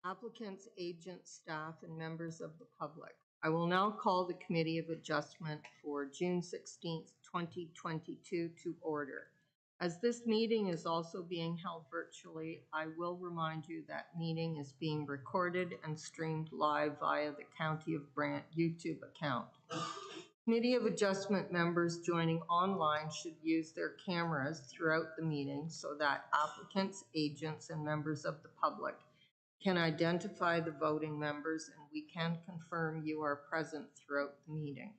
applicants, agents, staff, and members of the public. I will now call the Committee of Adjustment for June 16th, 2022 to order. As this meeting is also being held virtually, I will remind you that meeting is being recorded and streamed live via the County of Brant YouTube account. Committee of Adjustment members joining online should use their cameras throughout the meeting so that applicants, agents, and members of the public can identify the voting members, and we can confirm you are present throughout the meeting.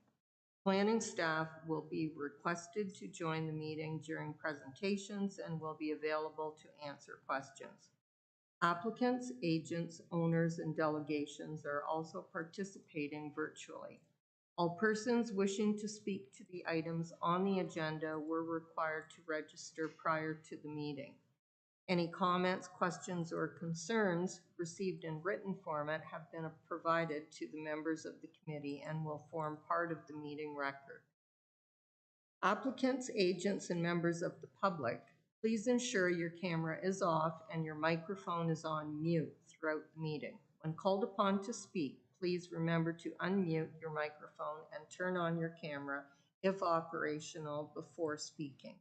Planning staff will be requested to join the meeting during presentations and will be available to answer questions. Applicants, agents, owners, and delegations are also participating virtually. All persons wishing to speak to the items on the agenda were required to register prior to the meeting. Any comments, questions, or concerns received in written format have been provided to the members of the committee and will form part of the meeting record. Applicants, agents, and members of the public, please ensure your camera is off and your microphone is on mute throughout the meeting. When called upon to speak, please remember to unmute your microphone and turn on your camera if operational before speaking.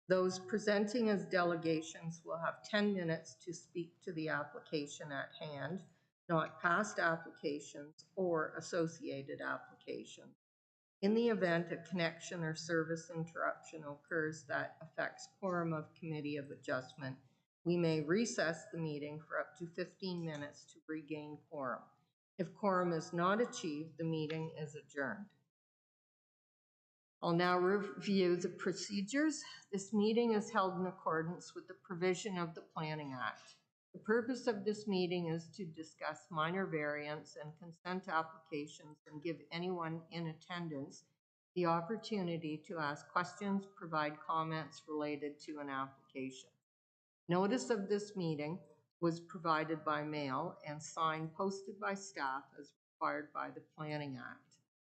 Those presenting as delegations will have 10 minutes to speak to the application at hand, not past applications or associated applications. In the event a connection or service interruption occurs that affects quorum of Committee of Adjustment, we may recess the meeting for up to 15 minutes to regain quorum. If quorum is not achieved, the meeting is adjourned. I'll now review the procedures. This meeting is held in accordance with the provision of the Planning Act. The purpose of this meeting is to discuss minor variance and consent applications and give anyone in attendance the opportunity to ask questions, provide comments related to an application. Notice of this meeting was provided by mail and signed posted by staff as required by the Planning Act.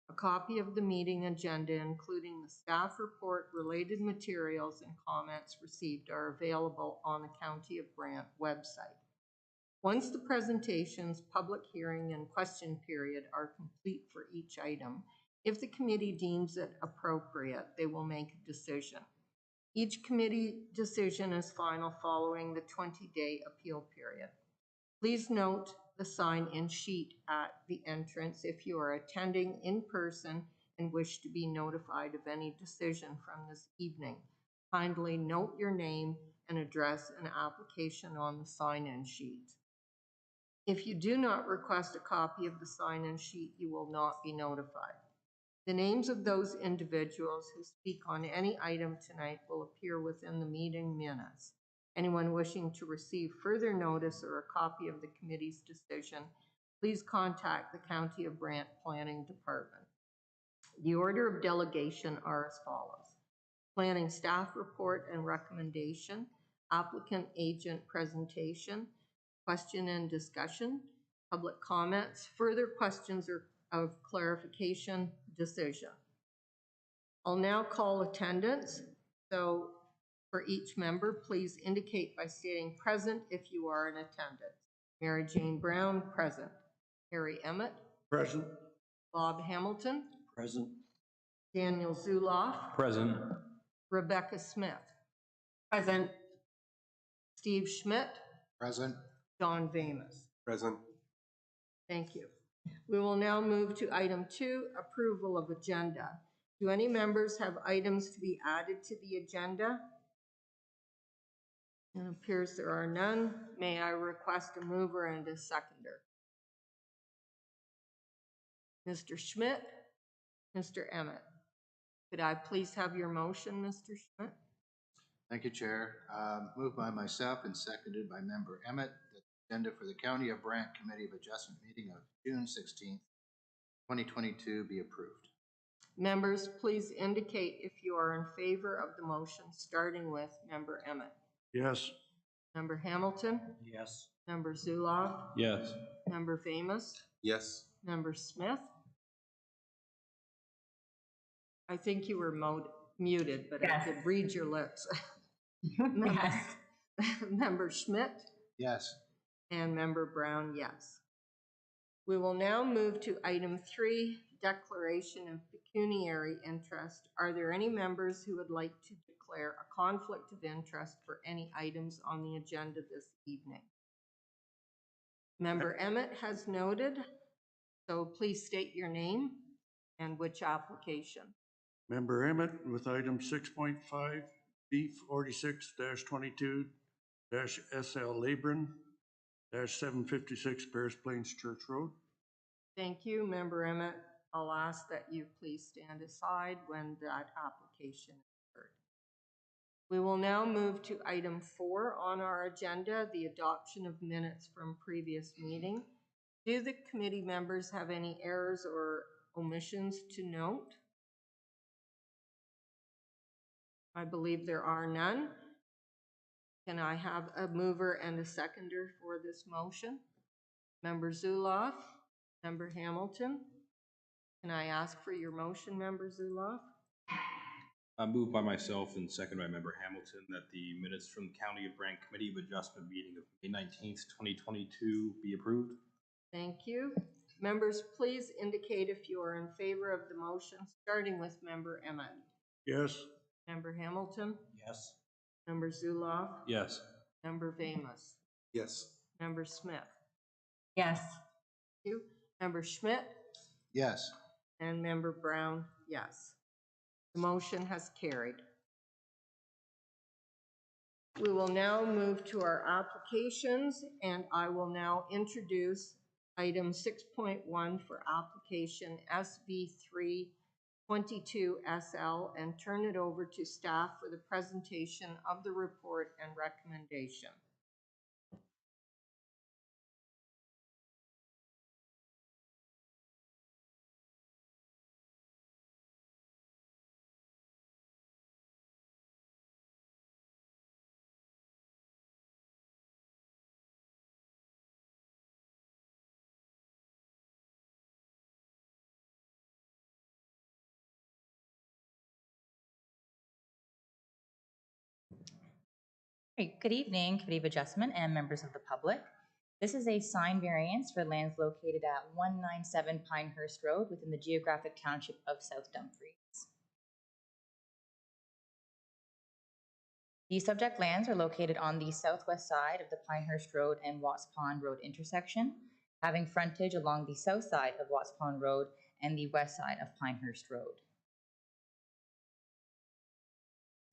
A copy of the meeting agenda, including the staff report, related materials, and comments received are available on the County of Brant website. Once the presentations, public hearing, and question period are complete for each item, if the committee deems it appropriate, they will make a decision. Each committee decision is final following the 20-day appeal period. Please note the sign-in sheet at the entrance if you are attending in person and wish to be notified of any decision from this evening. Kindly note your name and address and application on the sign-in sheet. If you do not request a copy of the sign-in sheet, you will not be notified. The names of those individuals who speak on any item tonight will appear within the meeting minutes. Anyone wishing to receive further notice or a copy of the committee's decision, please contact the County of Brant Planning Department. The order of delegation are as follows: planning staff report and recommendation, applicant agent presentation, question and discussion, public comments, further questions or of clarification, decision. I'll now call attendance. So for each member, please indicate by stating present if you are in attendance. Mary Jane Brown, present. Harry Emmett, present. Bob Hamilton, Present. Daniel Zuloff, Present. Rebecca Smith, Present. Steve Schmidt, Present. John Vamus. Present. Thank you. We will now move to item 2, approval of agenda. Do any members have items to be added to the agenda? It appears there are none. May I request a mover and a seconder? Mr. Schmidt, Mr. Emmett. Could I please have your motion, Mr. Schmidt? Thank you, Chair. Moved by myself and seconded by Member Emmett that the agenda for the County of Brant Committee of Adjustment meeting of June 16th, 2022 be approved. Members, please indicate if you are in favor of the motion, starting with Member Emmett. Yes. Member Hamilton? Yes. Member Zuloff? Yes. Member Vamus? Yes. Member Smith? I think you were muted, but yes. I could read your lips. Yes. Member Schmidt? Yes. And Member Brown, yes. We will now move to item 3, declaration of pecuniary interest. Are there any members who would like to declare a conflict of interest for any items on the agenda this evening? Member Emmett has noted, so please state your name and which application. Member Emmett with item 6.5, B46-22-SL Labron, -756 Paris Plains Church Road. Thank you, Member Emmett. I'll ask that you please stand aside when that application is heard. We will now move to item 4 on our agenda, the adoption of minutes from previous meeting. Do the committee members have any errors or omissions to note? I believe there are none. Can I have a mover and a seconder for this motion? Member Zuloff, Member Hamilton. Can I ask for your motion, Member Zuloff? Moved by myself and second by Member Hamilton that the minutes from the County of Brant Committee of Adjustment meeting of May 19th, 2022 be approved. Thank you. Members, please indicate if you are in favor of the motion, starting with Member Emmett. Yes. Member Hamilton? Yes. Member Zuloff? Yes. Member Vamus? Yes. Member Smith? Yes. Thank you. Member Schmidt? Yes. And Member Brown, yes. The motion has carried. We will now move to our applications, and I will now introduce item 6.1 for application SV322SL and turn it over to staff for the presentation of the report and recommendation. Great. Good evening, Committee of Adjustment and members of the public. This is a sign variance for lands located at 197 Pinehurst Road within the geographic township of South Dumfries. The subject lands are located on the southwest side of the Pinehurst Road and Watts Pond Road intersection, having frontage along the south side of Watts Pond Road and the west side of Pinehurst Road.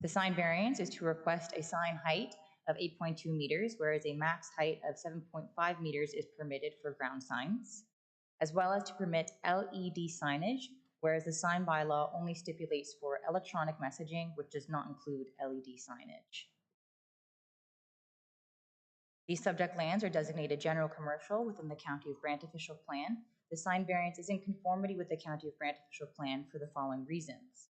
The sign variance is to request a sign height of 8.2 meters, whereas a max height of 7.5 meters is permitted for ground signs, as well as to permit LED signage, whereas the sign bylaw only stipulates for electronic messaging, which does not include LED signage. These subject lands are designated general commercial within the County of Brant official plan. The sign variance is in conformity with the County of Brant official plan for the following reasons.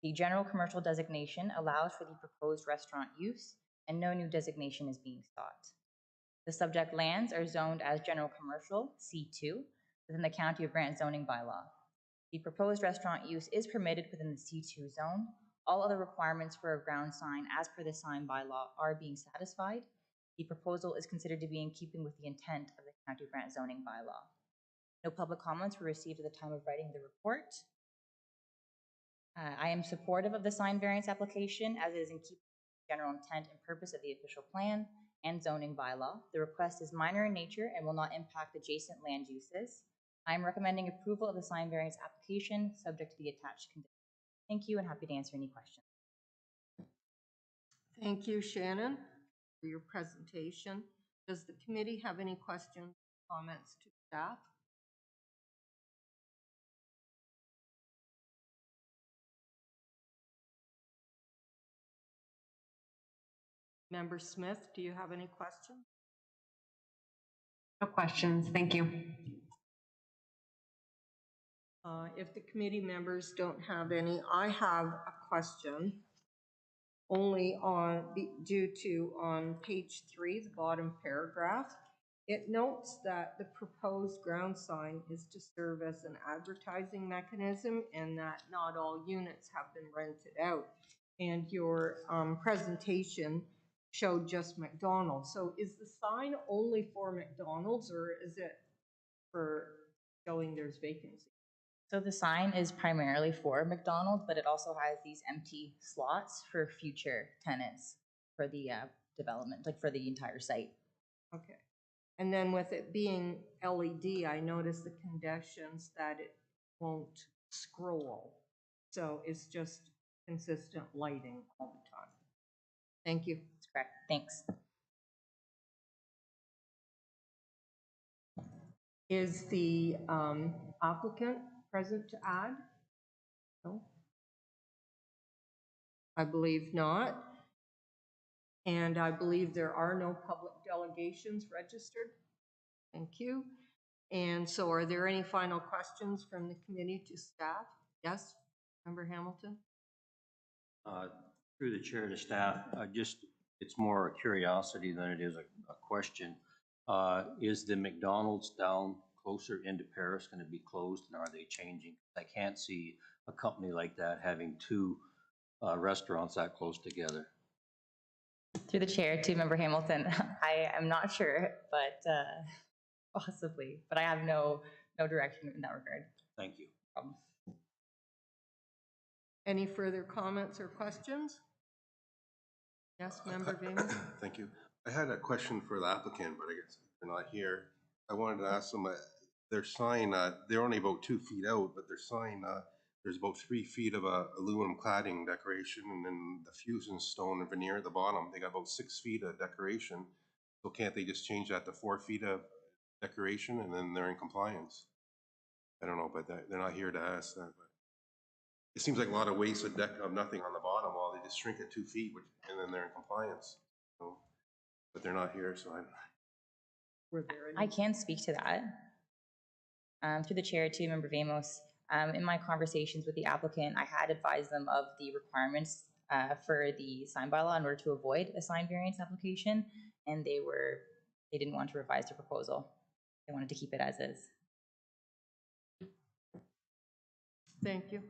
The general commercial designation allows for the proposed restaurant use, and no new designation is being sought. The subject lands are zoned as general commercial, C2, within the County of Brant zoning bylaw. The proposed restaurant use is permitted within the C2 zone. All other requirements for a ground sign as per the sign bylaw are being satisfied. The proposal is considered to be in keeping with the intent of the County of Brant zoning bylaw. No public comments were received at the time of writing the report. I am supportive of the sign variance application as it is in keeping with the general intent and purpose of the official plan and zoning bylaw. The request is minor in nature and will not impact adjacent land uses. I am recommending approval of the sign variance application subject to the attached conditions. Thank you and happy to answer any questions. Thank you, Shannon, for your presentation. Does the committee have any questions, comments to staff? Member Smith, do you have any questions? No questions, thank you. If the committee members don't have any, I have a question only due to on page 3, the bottom paragraph. It notes that the proposed ground sign is to serve as an advertising mechanism and that not all units have been rented out. And your presentation showed just McDonald's. So is the sign only for McDonald's, or is it for showing there's vacancy? So the sign is primarily for McDonald's, but it also has these empty slots for future tenants for the development, like for the entire site. Okay. And then with it being LED, I noticed the conditions that it won't scroll. So it's just consistent lighting all the time. Thank you. That's correct. Thanks. Is the applicant present to add? No? I believe not. And I believe there are no public delegations registered. Thank you. And so are there any final questions from the committee to staff? Yes, Member Hamilton? Through the chair to staff, it's more a curiosity than it is a question. Is the McDonald's down closer into Paris going to be closed, and are they changing? I can't see a company like that having two restaurants that close together. Through the chair to Member Hamilton, I am not sure, but possibly, but I have no direction in that regard. Thank you. Problem. Any further comments or questions? Yes, Member Vamos? Thank you. I had a question for the applicant, but I guess they're not here. I wanted to ask them, their sign, they're only about 2 feet out, but their sign, there's about 3 feet of aluminum cladding decoration, and then the fusion stone and veneer at the bottom. They got about 6 feet of decoration. So can't they just change that to 4 feet of decoration, and then they're in compliance? I don't know, but they're not here to ask that. But it seems like a lot of waste of nothing on the bottom while they just shrink it 2 feet, and then they're in compliance. So, but they're not here, so I can speak to that. Through the chair to Member Vamos, in my conversations with the applicant, I had advised them of the requirements for the sign bylaw in order to avoid a sign variance application, and they didn't want to revise their proposal. They wanted to keep it as is. Thank you.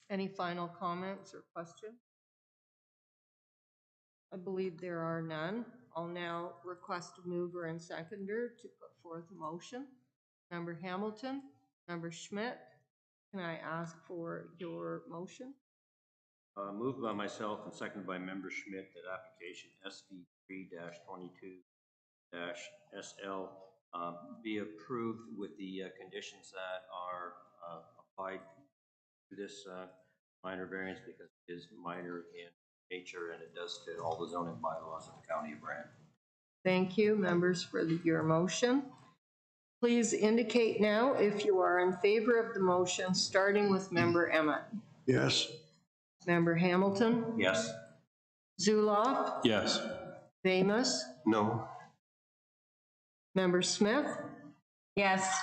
Any final comments or questions? I believe there are none. I'll now request a mover and seconder to put forth a motion. Member Hamilton, Member Schmidt, can I ask for your motion? Moved by myself and seconded by Member Schmidt that application SV3-22-SL be approved with the conditions that are applied to this minor variance, because it is minor in nature and it does fit all the zoning bylaws of the County of Brant. Thank you, members, for your motion. Please indicate now if you are in favor of the motion, starting with Member Emmett. Yes. Member Hamilton? Yes. Zuloff? Yes. Vamos? no. Member Smith? Yes.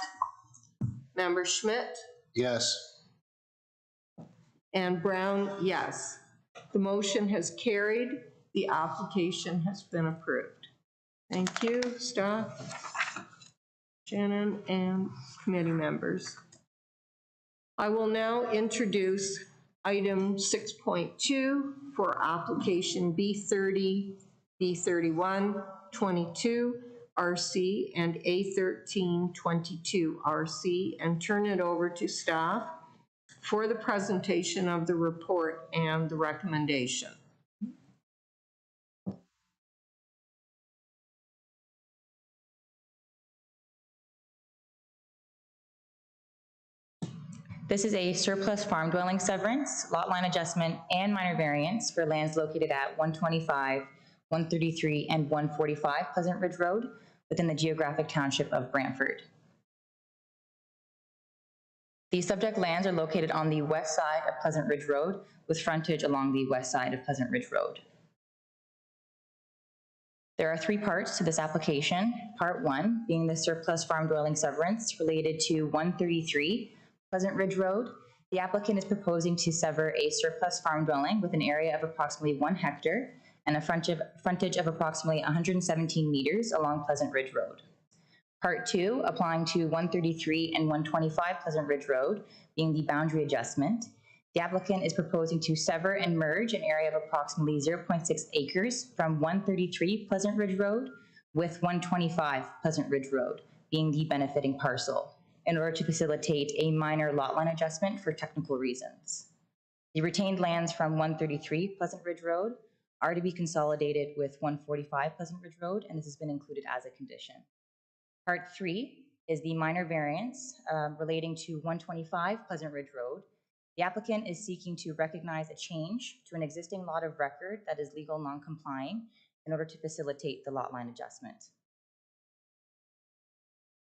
Member Schmidt? Yes. And Brown, yes. The motion has carried. The application has been approved. Thank you, staff, Shannon, and committee members. I will now introduce item 6.2 for application B30, B31, 22 RC, and A13, 22 RC, and turn it over to staff for the presentation of the report and the recommendation. This is a surplus farm dwelling severance, lot line adjustment, and minor variance for lands located at 125, 133, and 145 Pleasant Ridge Road within the geographic township of Brantford. The subject lands are located on the west side of Pleasant Ridge Road with frontage along the west side of Pleasant Ridge Road. There are 3 parts to this application. Part 1 being the surplus farm dwelling severance related to 133 Pleasant Ridge Road. The applicant is proposing to sever a surplus farm dwelling with an area of approximately 1 hectare and a frontage of approximately 117 meters along Pleasant Ridge Road. Part 2, applying to 133 and 125 Pleasant Ridge Road, being the boundary adjustment. The applicant is proposing to sever and merge an area of approximately 0.6 acres from 133 Pleasant Ridge Road with 125 Pleasant Ridge Road, being the benefiting parcel, in order to facilitate a minor lot line adjustment for technical reasons. The retained lands from 133 Pleasant Ridge Road are to be consolidated with 145 Pleasant Ridge Road, and this has been included as a condition. Part 3 is the minor variance relating to 125 Pleasant Ridge Road. The applicant is seeking to recognize a change to an existing lot of record that is legal non-complying in order to facilitate the lot line adjustment.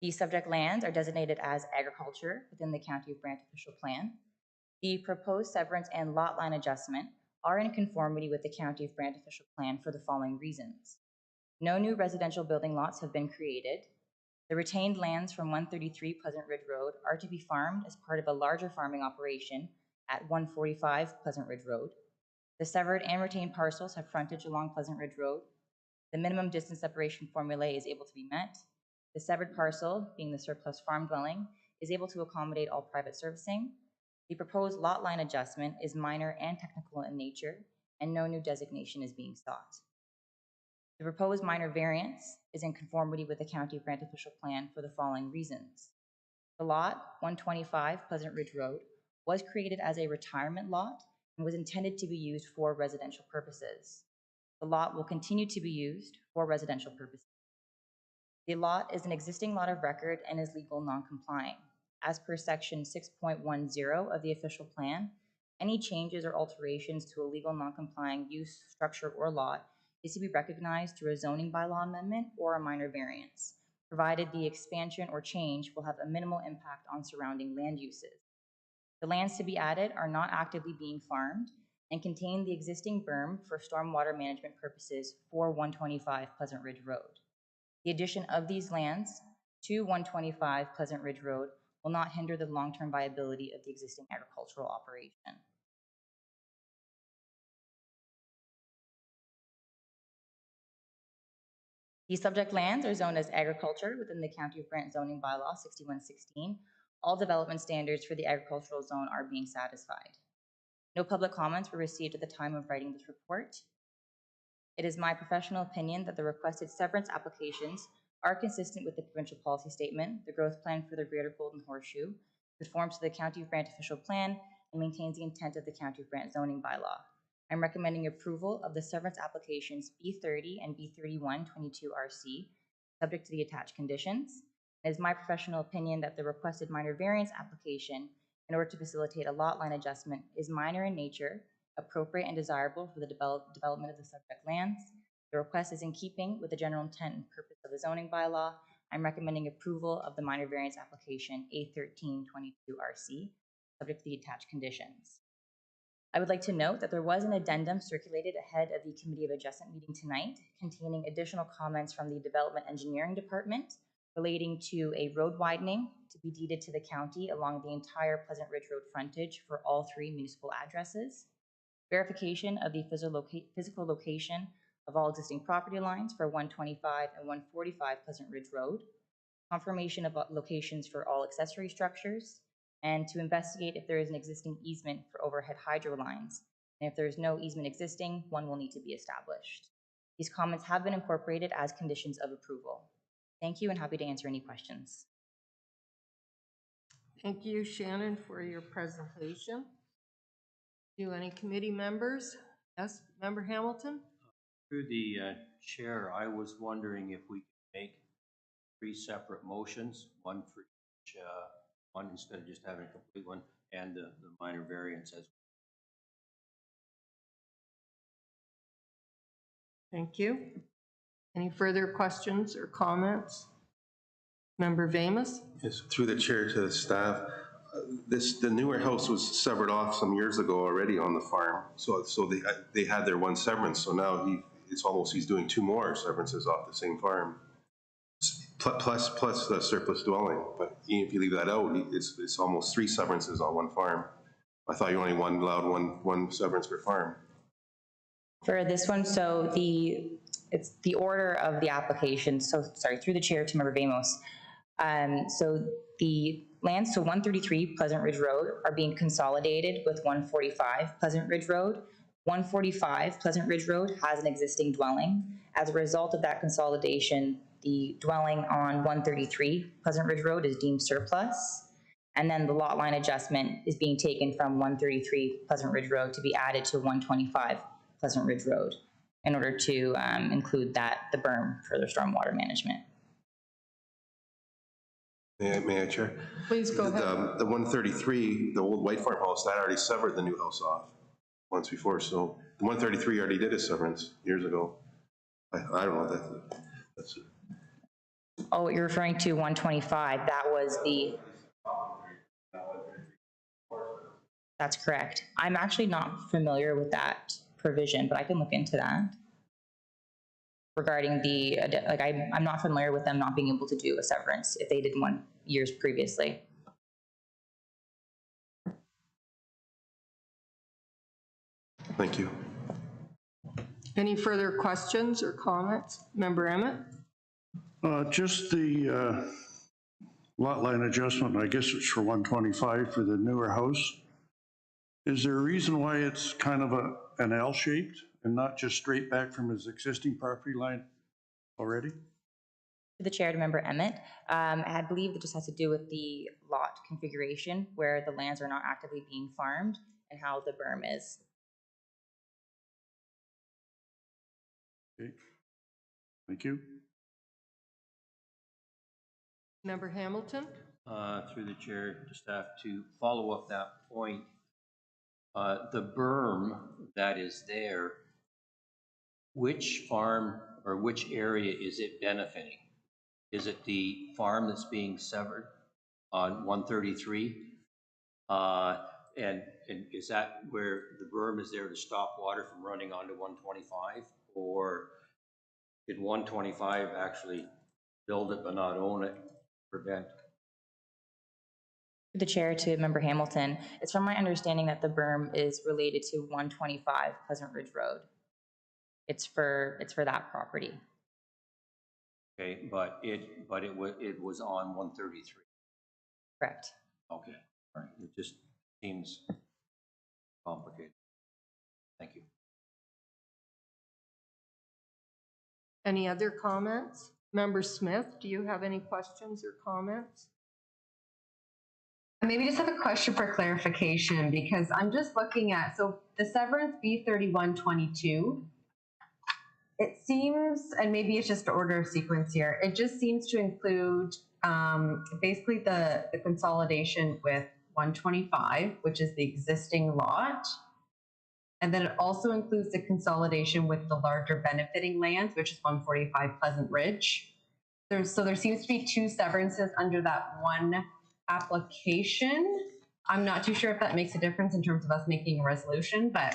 The subject lands are designated as agriculture within the County of Brant official plan. The proposed severance and lot line adjustment are in conformity with the County of Brant official plan for the following reasons. No new residential building lots have been created. The retained lands from 133 Pleasant Ridge Road are to be farmed as part of a larger farming operation at 145 Pleasant Ridge Road. The severed and retained parcels have frontage along Pleasant Ridge Road. The minimum distance separation formulae is able to be met. The severed parcel, being the surplus farm dwelling, is able to accommodate all private servicing. The proposed lot line adjustment is minor and technical in nature, and no new designation is being sought. The proposed minor variance is in conformity with the County of Brant official plan for the following reasons. The lot, 125 Pleasant Ridge Road, was created as a retirement lot and was intended to be used for residential purposes. The lot will continue to be used for residential purposes. The lot is an existing lot of record and is legal non-complying. As per section 6.10 of the official plan, any changes or alterations to a legal non-complying use, structure, or lot is to be recognized through a zoning bylaw amendment or a minor variance, provided the expansion or change will have a minimal impact on surrounding land uses. The lands to be added are not actively being farmed and contain the existing berm for stormwater management purposes for 125 Pleasant Ridge Road. The addition of these lands to 125 Pleasant Ridge Road will not hinder the long-term viability of the existing agricultural operation. The subject lands are zoned as agriculture within the County of Brant zoning bylaw 6116. All development standards for the agricultural zone are being satisfied. No public comments were received at the time of writing this report. It is my professional opinion that the requested severance applications are consistent with the provincial policy statement, the growth plan for the Greater Golden Horseshoe, conforms to the County of Brant official plan, and maintains the intent of the County of Brant zoning bylaw. I'm recommending approval of the severance applications B30 and B31 22RC, subject to the attached conditions. It is my professional opinion that the requested minor variance application, in order to facilitate a lot line adjustment, is minor in nature, appropriate and desirable for the development of the subject lands. The request is in keeping with the general intent and purpose of the zoning bylaw. I'm recommending approval of the minor variance application A13 22RC, subject to the attached conditions. I would like to note that there was an addendum circulated ahead of the Committee of Adjustment meeting tonight containing additional comments from the Development Engineering Department relating to a road widening to be deeded to the county along the entire Pleasant Ridge Road frontage for all 3 municipal addresses, verification of the physical location of all existing property lines for 125 and 145 Pleasant Ridge Road, confirmation of locations for all accessory structures, and to investigate if there is an existing easement for overhead hydro lines. And if there is no easement existing, one will need to be established. These comments have been incorporated as conditions of approval. Thank you, and happy to answer any questions. Thank you, Shannon, for your presentation. Do any committee members? Yes, Member Hamilton? Through the chair, I was wondering if we could make 3 separate motions, one for each, one instead of just having a complete one, and the minor variance as Thank you. Any further questions or comments? Member Vamus? Yes, through the chair to the staff. The newer house was severed off some years ago already on the farm. So they had their one severance. So now he's doing 2 more severances off the same farm. Plus the surplus dwelling. But even if you leave that out, it's almost 3 severances on one farm. I thought you only allowed one severance per farm. For this one, so it's the order of the application. So sorry, through the chair to Member Vamos. So the lands to 133 Pleasant Ridge Road are being consolidated with 145 Pleasant Ridge Road. 145 Pleasant Ridge Road has an existing dwelling. As a result of that consolidation, the dwelling on 133 Pleasant Ridge Road is deemed surplus. And then the lot line adjustment is being taken from 133 Pleasant Ridge Road to be added to 125 Pleasant Ridge Road in order to include the berm for their stormwater management. May I, Chair? Please go ahead. The 133, the old White Farm house, that already severed the new house off once before. So the 133 already did a severance years ago. I don't know, that's Oh, you're referring to 125. That was the... That's correct. I'm actually not familiar with that provision, but I can look into that. Regarding the, like, I'm not familiar with them not being able to do a severance if they did one years previously. Thank you. Any further questions or comments? Member Emmett? Just the lot line adjustment, I guess it's for 125 for the newer house. Is there a reason why it's kind of an L-shaped and not just straight back from his existing property line already? To the chair, to Member Emmett, I believe it just has to do with the lot configuration where the lands are not actively being farmed and how the berm is. Okay. Thank you. Member Hamilton? Through the chair to staff, to follow up that point, the berm that is there, which farm or which area is it benefiting? Is it the farm that's being severed on 133? And is that where the berm is there to stop water from running onto 125? Or did 125 actually build it but not own it, prevent? The chair, to Member Hamilton, it's from my understanding that the berm is related to 125 Pleasant Ridge Road. It's for that property. Okay, but it was on 133. Correct. Okay, all right. It just seems complicated. Thank you. Any other comments? Member Smith, do you have any questions or comments? I maybe just have a question for clarification, because I'm just looking at, so the severance B3122, it seems, and maybe it's just the order of sequence here, it just seems to include basically the consolidation with 125, which is the existing lot. And then it also includes the consolidation with the larger benefiting lands, which is 145 Pleasant Ridge. So there seems to be two severances under that one application. I'm not too sure if that makes a difference in terms of us making a resolution, but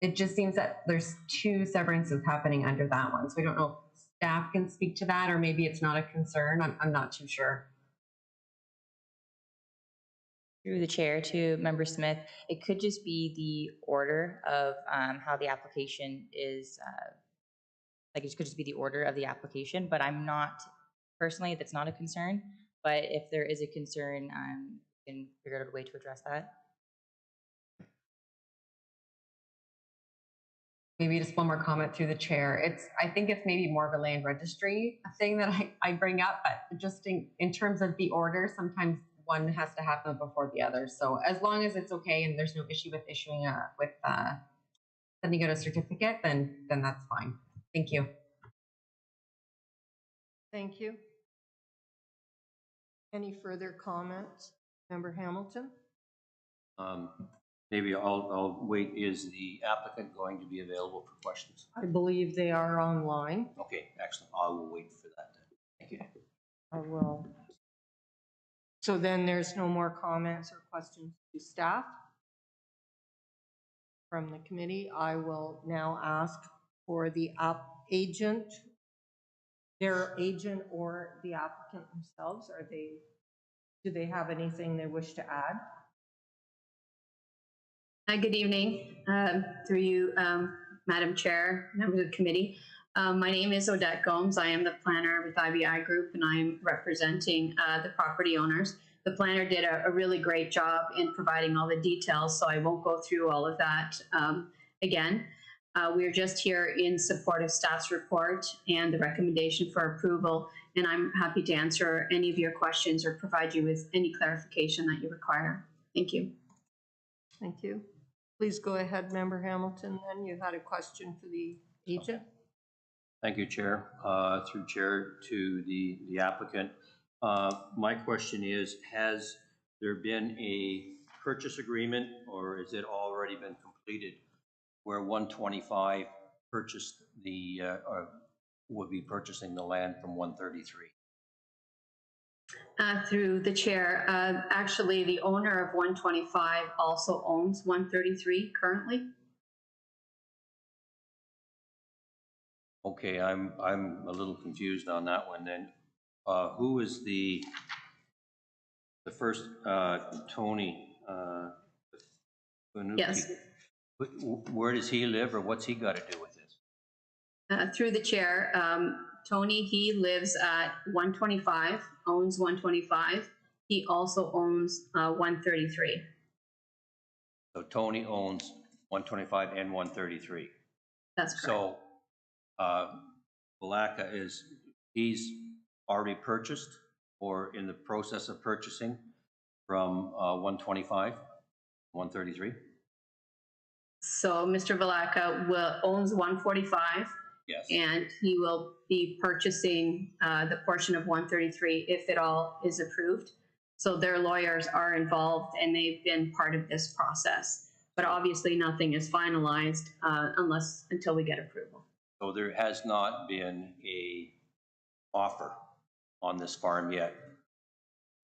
it just seems that there's two severances happening under that one. So I don't know if staff can speak to that, or maybe it's not a concern. I'm not too sure. Through the chair, to Member Smith, it could just be the order of how the application is, like it could just be the order of the application, but I'm not, personally, that's not a concern. But if there is a concern, we can figure out a way to address that. Maybe just one more comment through the chair. I think it's maybe more of a land registry thing that I bring up, but just in terms of the order, sometimes one has to happen before the other. So as long as it's okay and there's no issue with issuing sending out a certificate, then that's fine. Thank you. Thank you. Any further comments? Member Hamilton? Maybe I'll wait. Is the applicant going to be available for questions? I believe they are online. Okay, excellent. I will wait for that then. Thank you. I will. So then there's no more comments or questions to staff from the committee. I will now ask for the agent, their agent or the applicant themselves. Do they have anything they wish to add? Good evening, through you, Madam Chair, members of the committee. My name is Odette Gomes. I am the planner with IBI Group, and I am representing the property owners. the planner did a really great job in providing all the details, so I won't go through all of that again. We're just here in support of staff's report and the recommendation for approval, and I'm happy to answer any of your questions or provide you with any clarification that you require. Thank you. Thank you. Please go ahead, Member Hamilton, then. You had a question for the agent. Thank you, Chair. Through Chair to the applicant. My question is, has there been a purchase agreement, or has it already been completed where 125 purchased the, or would be purchasing the land from 133? Through the chair, actually the owner of 125 also owns 133 currently. Okay, I'm a little confused on that one then. Who is the first, Tony? Yes. Where does he live, or what's he got to do with this? Through the chair, Tony, he lives at 125, owns 125. He also owns 133. So Tony owns 125 and 133. That's correct. So Balaka he's already purchased or in the process of purchasing from 125, 133? So Mr. Valaka owns 145. Yes. And he will be purchasing the portion of 133 if it all is approved. So their lawyers are involved and they've been part of this process. But obviously nothing is finalized until we get approval. So there has not been a offer on this farm yet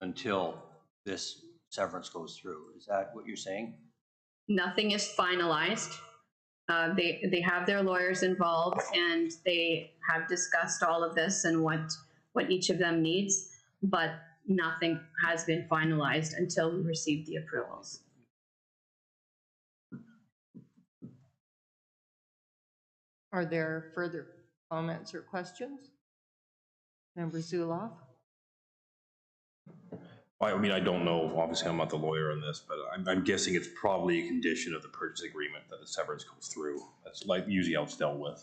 until this severance goes through. Is that what you're saying? Nothing is finalized. They have their lawyers involved and they have discussed all of this and what each of them needs, but nothing has been finalized until we receive the approvals. Are there further comments or questions? Member Zuloff? I mean, I don't know, obviously I'm not the lawyer on this, but I'm guessing it's probably a condition of the purchase agreement that the severance goes through. That's like usually how it's dealt with,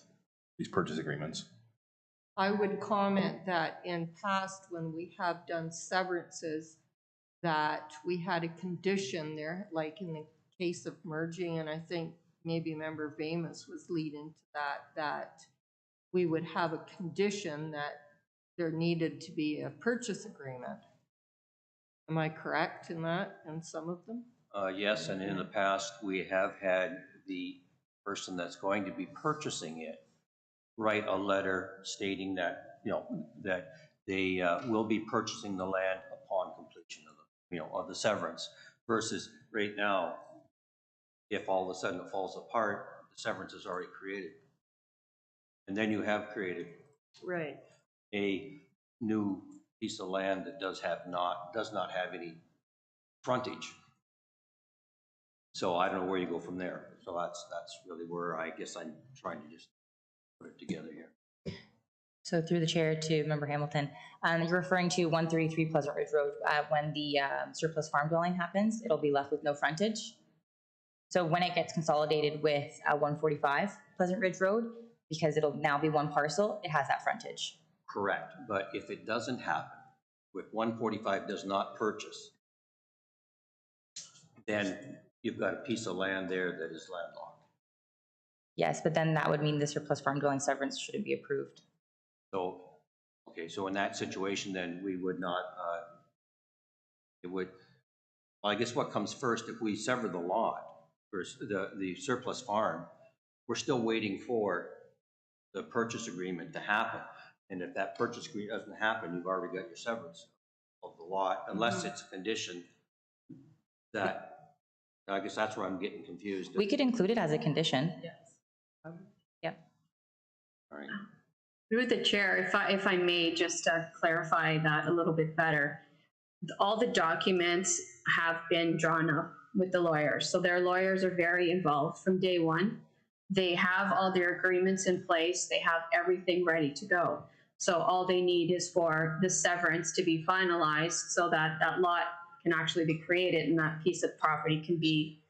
these purchase agreements. I would comment that in past, when we have done severances, that we had a condition there, like in the case of merging, and I think maybe Member Vamus was leading to that we would have a condition that there needed to be a purchase agreement. Am I correct in that, in some of them? Yes, and in the past, we have had the person that's going to be purchasing it write a letter stating that, that they will be purchasing the land upon completion of the, of the severance, versus right now, if all of a sudden it falls apart, the severance is already created. And then you have created right a new piece of land that does not have any frontage. So I don't know where you go from there. So that's really where I guess I'm trying to just put it together here. So through the chair to Member Hamilton, you're referring to 133 Pleasant Ridge Road. When the surplus farm dwelling happens, it'll be left with no frontage. So when it gets consolidated with 145 Pleasant Ridge Road, because it'll now be one parcel, it has that frontage. Correct, but if it doesn't happen, if 145 does not purchase, then you've got a piece of land there that is landlocked. Yes, but then that would mean the surplus farm dwelling severance shouldn't be approved. So, okay, so in that situation, then we would not, well, I guess what comes first, if we sever the lot, versus the surplus farm, we're still waiting for the purchase agreement to happen. And if that purchase agreement doesn't happen, you've already got your severance of the lot, unless it's a condition that, I guess that's where I'm getting confused. We could include it as a condition. yes Yep. All right. Through the chair, if I may just clarify that a little bit better, all the documents have been drawn up with the lawyers. So their lawyers are very involved from day one. They have all their agreements in place. They have everything ready to go. So all they need is for the severance to be finalized so that that lot can actually be created, and that piece of property can be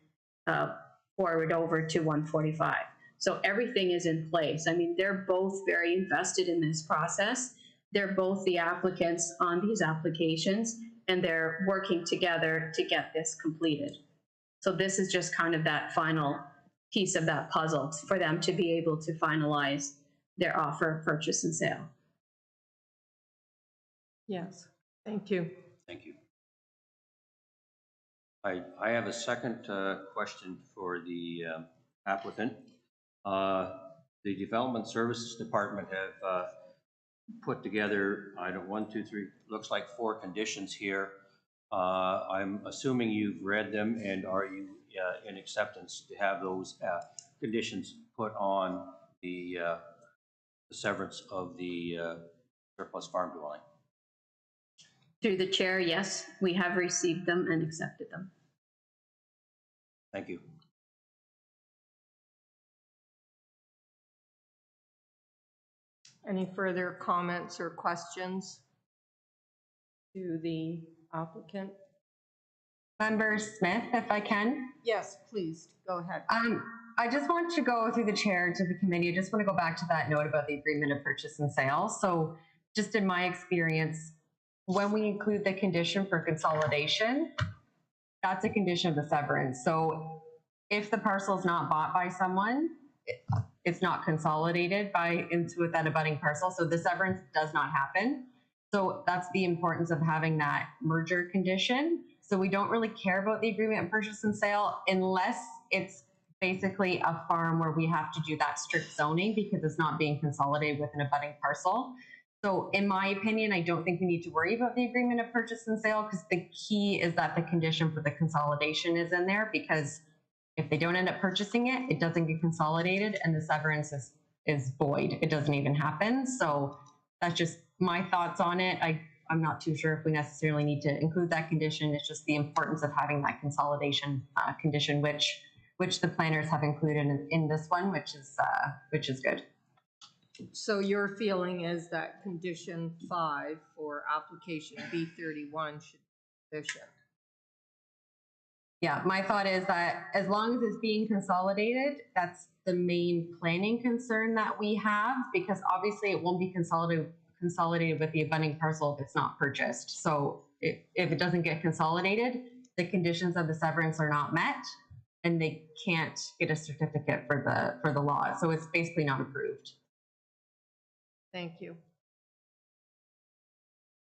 forward over to 145. So everything is in place. I mean, they're both very invested in this process. They're both the applicants on these applications, and they're working together to get this completed. So this is just kind of that final piece of that puzzle for them to be able to finalize their offer of purchase and sale. Yes, thank you. Thank you. I have a second question for the applicant. The Development Services Department have put together, one, two, three, looks like 4 conditions here. I'm assuming you've read them, and are you in acceptance to have those conditions put on the severance of the surplus farm dwelling? Through the chair, yes, we have received them and accepted them. Thank you. Any further comments or questions to the applicant? Member Smith, if I can. Yes, please, go ahead. I just want to go through the chair to the committee. I just want to go back to that note about the agreement of purchase and sale. So just in my experience, when we include the condition for consolidation, that's a condition of the severance. So if the parcel is not bought by someone, it's not consolidated into within a budding parcel. So the severance does not happen. So that's the importance of having that merger condition. So we don't really care about the agreement of purchase and sale unless it's basically a farm where we have to do that strict zoning because it's not being consolidated within a budding parcel. So in my opinion, I don't think we need to worry about the agreement of purchase and sale because the key is that the condition for the consolidation is in there, because if they don't end up purchasing it, it doesn't get consolidated and the severance is void. It doesn't even happen. So that's just my thoughts on it. I'm not too sure if we necessarily need to include that condition. It's just the importance of having that consolidation condition, which the planners have included in this one, which is good. So your feeling is that condition 5 for application B31 should be sufficient? Yeah, my thought is that as long as it's being consolidated, that's the main planning concern that we have, because obviously it won't be consolidated with the abutting parcel if it's not purchased. So if it doesn't get consolidated, the conditions of the severance are not met and they can't get a certificate for the lot. So it's basically not approved. Thank you.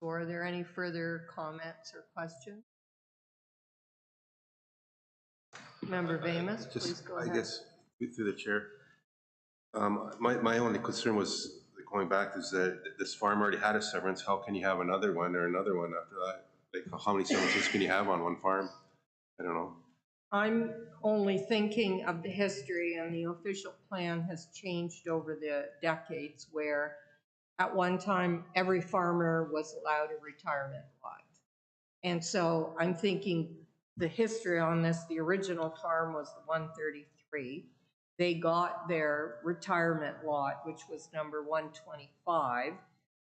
So are there any further comments or questions? Member Vamus, please go ahead. I guess through the chair, my only concern was going back is that this farm already had a severance. How can you have another one or another one after that? Like, how many severances can you have on one farm? I don't know. I'm only thinking of the history, and the official plan has changed over the decades, where at one time every farmer was allowed a retirement lot. And so I'm thinking the history on this, the original farm was the 133. They got their retirement lot, which was number 125,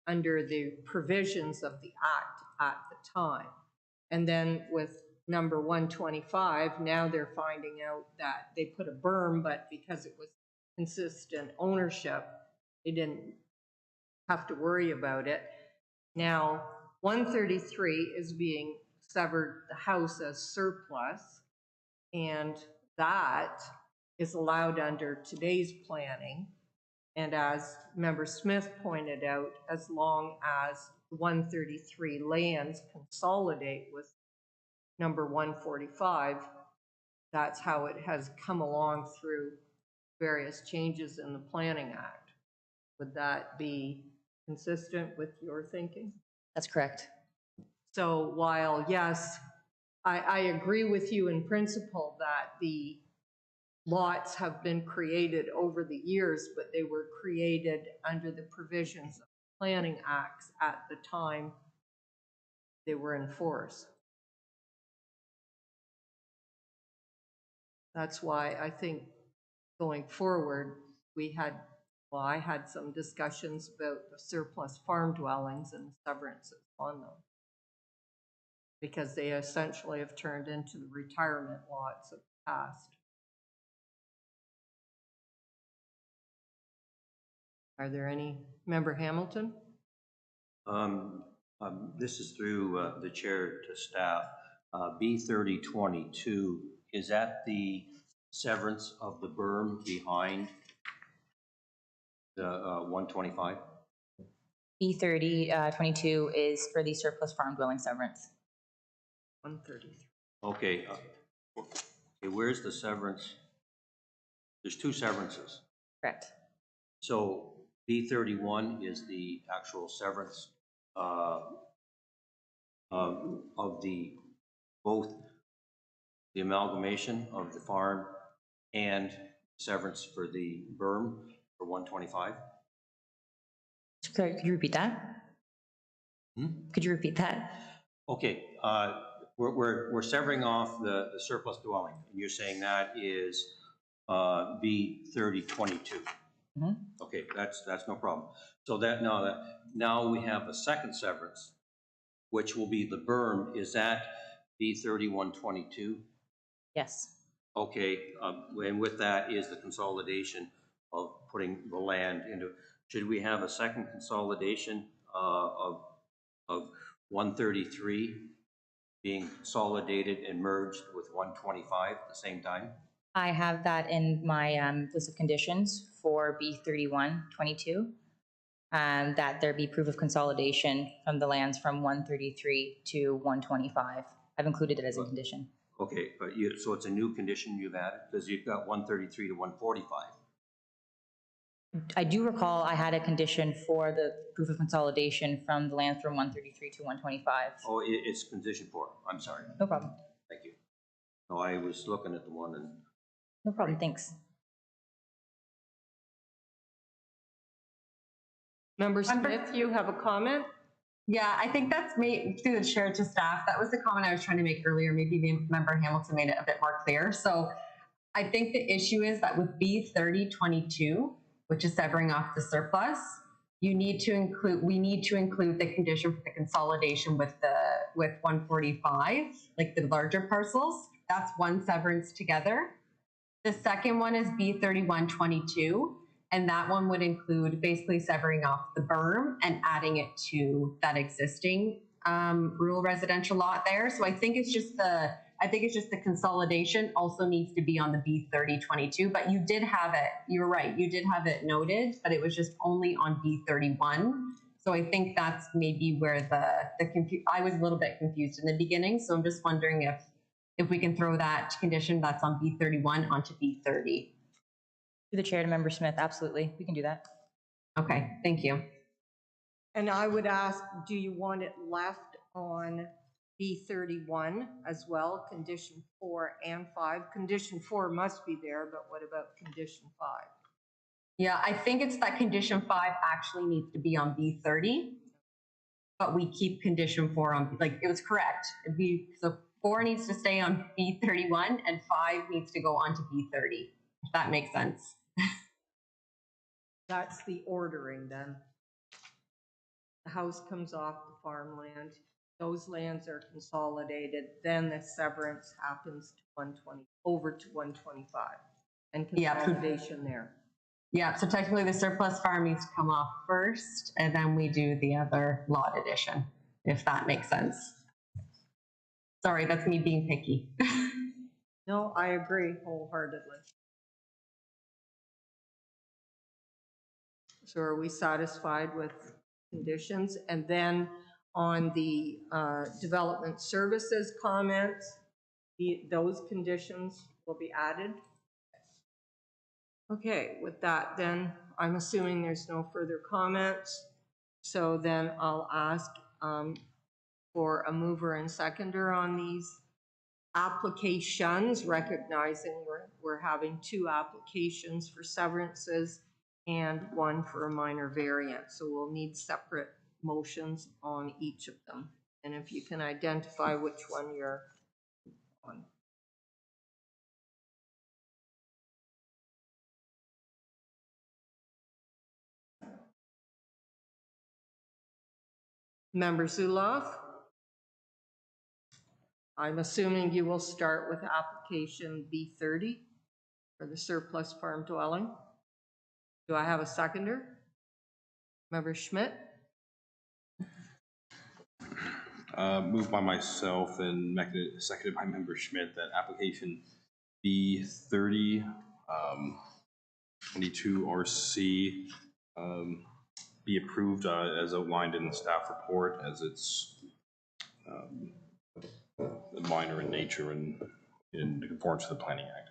under the provisions of the act at the time. And then with number 125, now they're finding out that they put a berm, but because it was consistent ownership, they didn't have to worry about it. Now, 133 is being severed, the house as surplus, and that is allowed under today's planning. And as Member Smith pointed out, as long as 133 lands consolidate with number 145, that's how it has come along through various changes in the Planning Act. Would that be consistent with your thinking? That's correct. So while, yes, I agree with you in principle that the lots have been created over the years, but they were created under the provisions of planning acts at the time they were in force. That's why I think going forward, I had some discussions about the surplus farm dwellings and severances on them. because they essentially have turned into the retirement lots of the past. Are there any? Member Hamilton? This is through the chair to staff. B3022, is that the severance of the berm behind the 125? B3022 is for the surplus farm dwelling severance. 133. Okay. Okay, where's the severance? There's two severances. Correct. So B31 is the actual severance of both the amalgamation of the farm and severance for the berm for 125? Could you repeat that? Could you repeat that? Okay, we're severing off the surplus dwelling, and you're saying that is B3022. Okay, that's no problem. So now we have a second severance, which will be the berm. Is that B3122? Yes. Okay, and with that is the consolidation of putting the land into. Should we have a second consolidation of 133 being consolidated and merged with 125 at the same time? I have that in my list of conditions for B3122, that there be proof of consolidation from the lands from 133 to 125. I've included it as a condition. Okay, but so it's a new condition you've added because you've got 133 to 145. I do recall I had a condition for the proof of consolidation from the lands from 133 to 125. Oh, it's condition 4. I'm sorry. No problem. Thank you. No, I was looking at the one and. No problem, thanks. Member Smith, you have a comment? Yeah, I think that's made through the chair to staff. That was the comment I was trying to make earlier. Maybe Member Hamilton made it a bit more clear. So I think the issue is that with B3022, which is severing off the surplus, we need to include the condition for the consolidation with 145, like the larger parcels. That's one severance together. The second one is B3122, and that one would include basically severing off the berm and adding it to that existing rural residential lot there. So I think it's just the consolidation also needs to be on the B3022, but you did have it, you're right, you did have it noted, but it was just only on B31. So I think that's maybe where I was a little bit confused in the beginning. So I'm just wondering if we can throw that condition that's on B31 onto B30. To the chair to Member Smith, absolutely, we can do that. Okay, thank you. And I would ask, do you want it left on B31 as well, condition 4 and 5? Condition 4 must be there, but what about condition 5? Yeah, I think it's that condition 5 actually needs to be on B30, but we keep condition 4 on, like, it was correct. So 4 needs to stay on B31 and 5 needs to go on to B30, if that makes sense. That's the ordering then. The house comes off the farmland, those lands are consolidated, then the severance happens to 120, over to 125, and consolidation there. Yeah, so technically the surplus farm needs to come off first, and then we do the other lot addition, if that makes sense. Sorry, that's me being picky. No, I agree wholeheartedly. So are we satisfied with conditions? And then on the development services comments, those conditions will be added? Okay, with that then, I'm assuming there's no further comments. So then I'll ask for a mover and seconder on these applications, recognizing we're having 2 applications for severances and 1 for a minor variance. So we'll need separate motions on each of them. And if you can identify which one you're on. Member Zuloff? I'm assuming you will start with application B30 for the surplus farm dwelling. Do I have a seconder? Member Schmidt? Moved by myself and seconded by Member Schmidt that application B30, 22 RC be approved as outlined in the staff report, as it's minor in nature and in conformance to the Planning Act.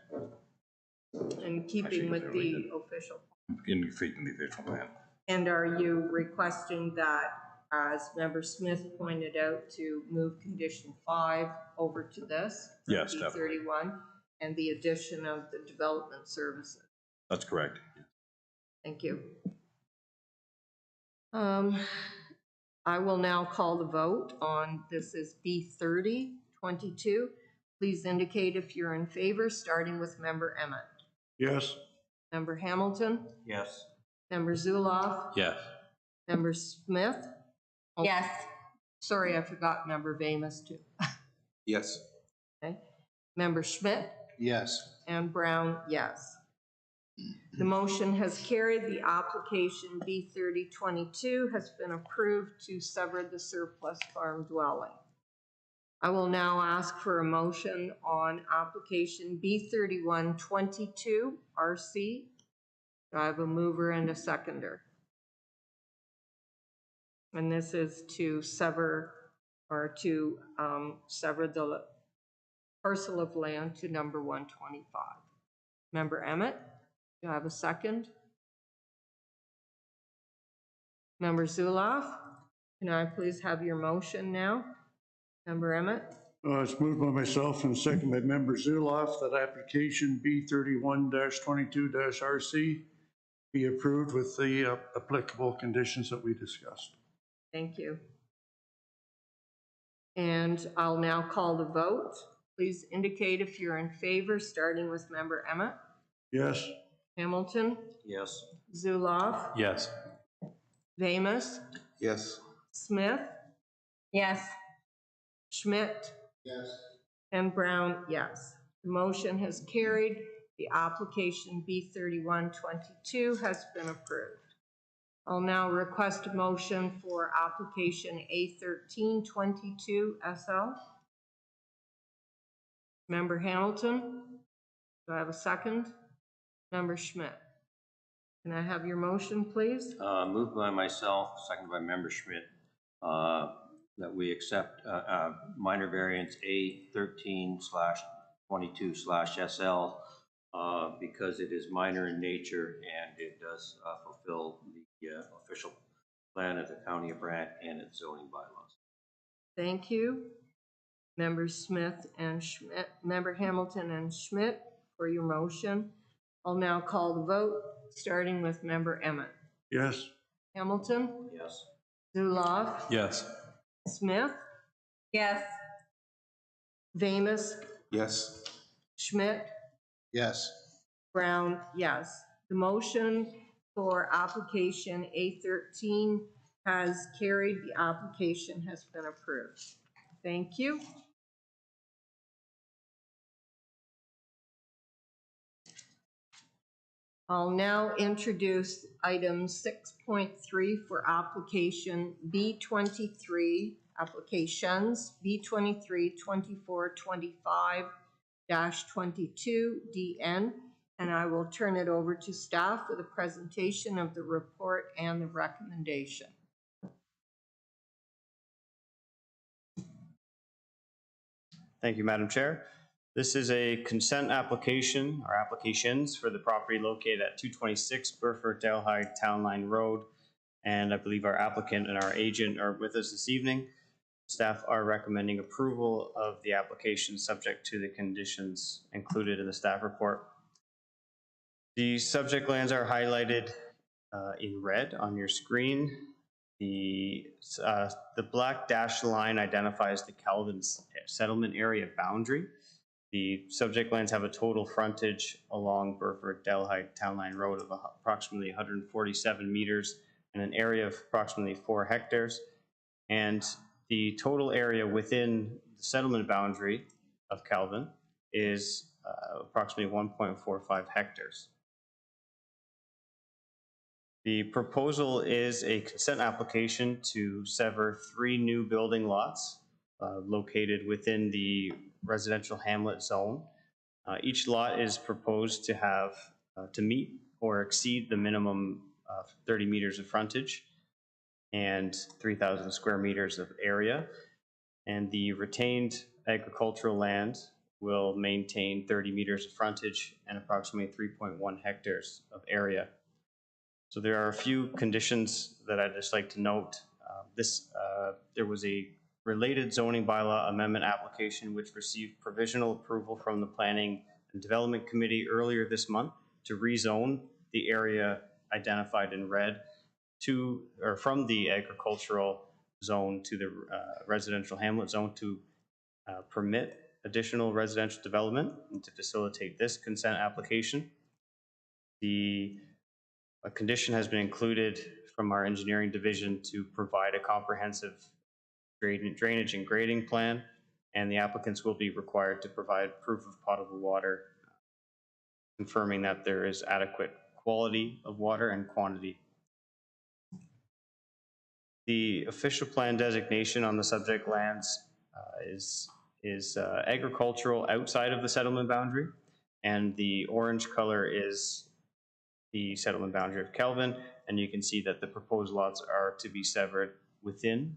In keeping with the official. In keeping the official plan. And are you requesting that, as Member Smith pointed out, to move condition 5 over to this? Yes, definitely. B31, and the addition of the development services? That's correct. Thank you. I will now call the vote on, this is B30, 22. Please indicate if you're in favor, starting with Member Emmett. Yes. Member Hamilton? Yes. Member Zuloff? Yes. Member Smith? Oh, Yes. sorry, I forgot Member Vamus too. Yes. Okay. Member Schmidt? Yes. And Brown, yes. The motion has carried. The application B3022 has been approved to sever the surplus farm dwelling. I will now ask for a motion on application B3122 RC. Do I have a mover and a seconder? And this is to sever, or to sever the parcel of land to number 125. Member Emmett, do I have a second? Member Zuloff, can I please have your motion now? Member Emmett? It's moved by myself and second by Member Zuloff that application B31-22-RC be approved with the applicable conditions that we discussed. Thank you. And I'll now call the vote. Please indicate if you're in favor, starting with Member Emmett. Yes. Hamilton? Yes. Zuloff? Yes. Vamus? Yes. Smith? Yes. Schmidt? Yes. And Brown, yes. The motion has carried. The application B3122 has been approved. I'll now request a motion for application A1322 SL. Member Hamilton, do I have a second? Member Schmidt, can I have your motion, please? Moved by myself, seconded by Member Schmidt, that we accept minor variance A13/22/SL because it is minor in nature and it does fulfill the official plan of the County of Brant and its zoning bylaws. Thank you. Members Smith and Schmidt, Member Hamilton and Schmidt for your motion. I'll now call the vote, starting with Member Emmett. Yes. Hamilton? Yes. Zuloff? Yes. Smith? Yes. Vamus? Yes. Schmidt? Yes. Brown, yes. The motion for application A13 has carried. The application has been approved. Thank you. I'll now introduce item 6.3 for application B23, applications B23 24 25-22 DN, and I will turn it over to staff for the presentation of the report and the recommendation. Thank you, Madam Chair. This is a consent application or applications for the property located at 226 Burford Delhi Town Line Road. And I believe our applicant and our agent are with us this evening. Staff are recommending approval of the application subject to the conditions included in the staff report. The subject lands are highlighted in red on your screen. The black dashed line identifies the Calvin settlement area boundary. The subject lands have a total frontage along Burford Delhi Town Line Road of approximately 147 meters and an area of approximately 4 hectares. And the total area within the the settlement boundary of Calvin is approximately 1.45 hectares. The proposal is a consent application to sever 3 new building lots located within the residential hamlet zone. Each lot is proposed to have to meet or exceed the minimum 30 meters of frontage and 3,000 square meters of area. And the retained agricultural land will maintain 30 meters of frontage and approximately 3.1 hectares of area. So there are a few conditions that I'd just like to note. There was a related zoning bylaw amendment application which received provisional approval from the Planning and Development Committee earlier this month to rezone the area identified in red from the agricultural zone to the residential hamlet zone to permit additional residential development and to facilitate this consent application. A condition has been included from our engineering division to provide a comprehensive drainage and grading plan, and the applicants will be required to provide proof of potable water, confirming that there is adequate quality of water and quantity. The official plan designation on the subject lands is agricultural outside of the settlement boundary, and the orange color is the settlement boundary of Calvin, and you can see that the proposed lots are to be severed within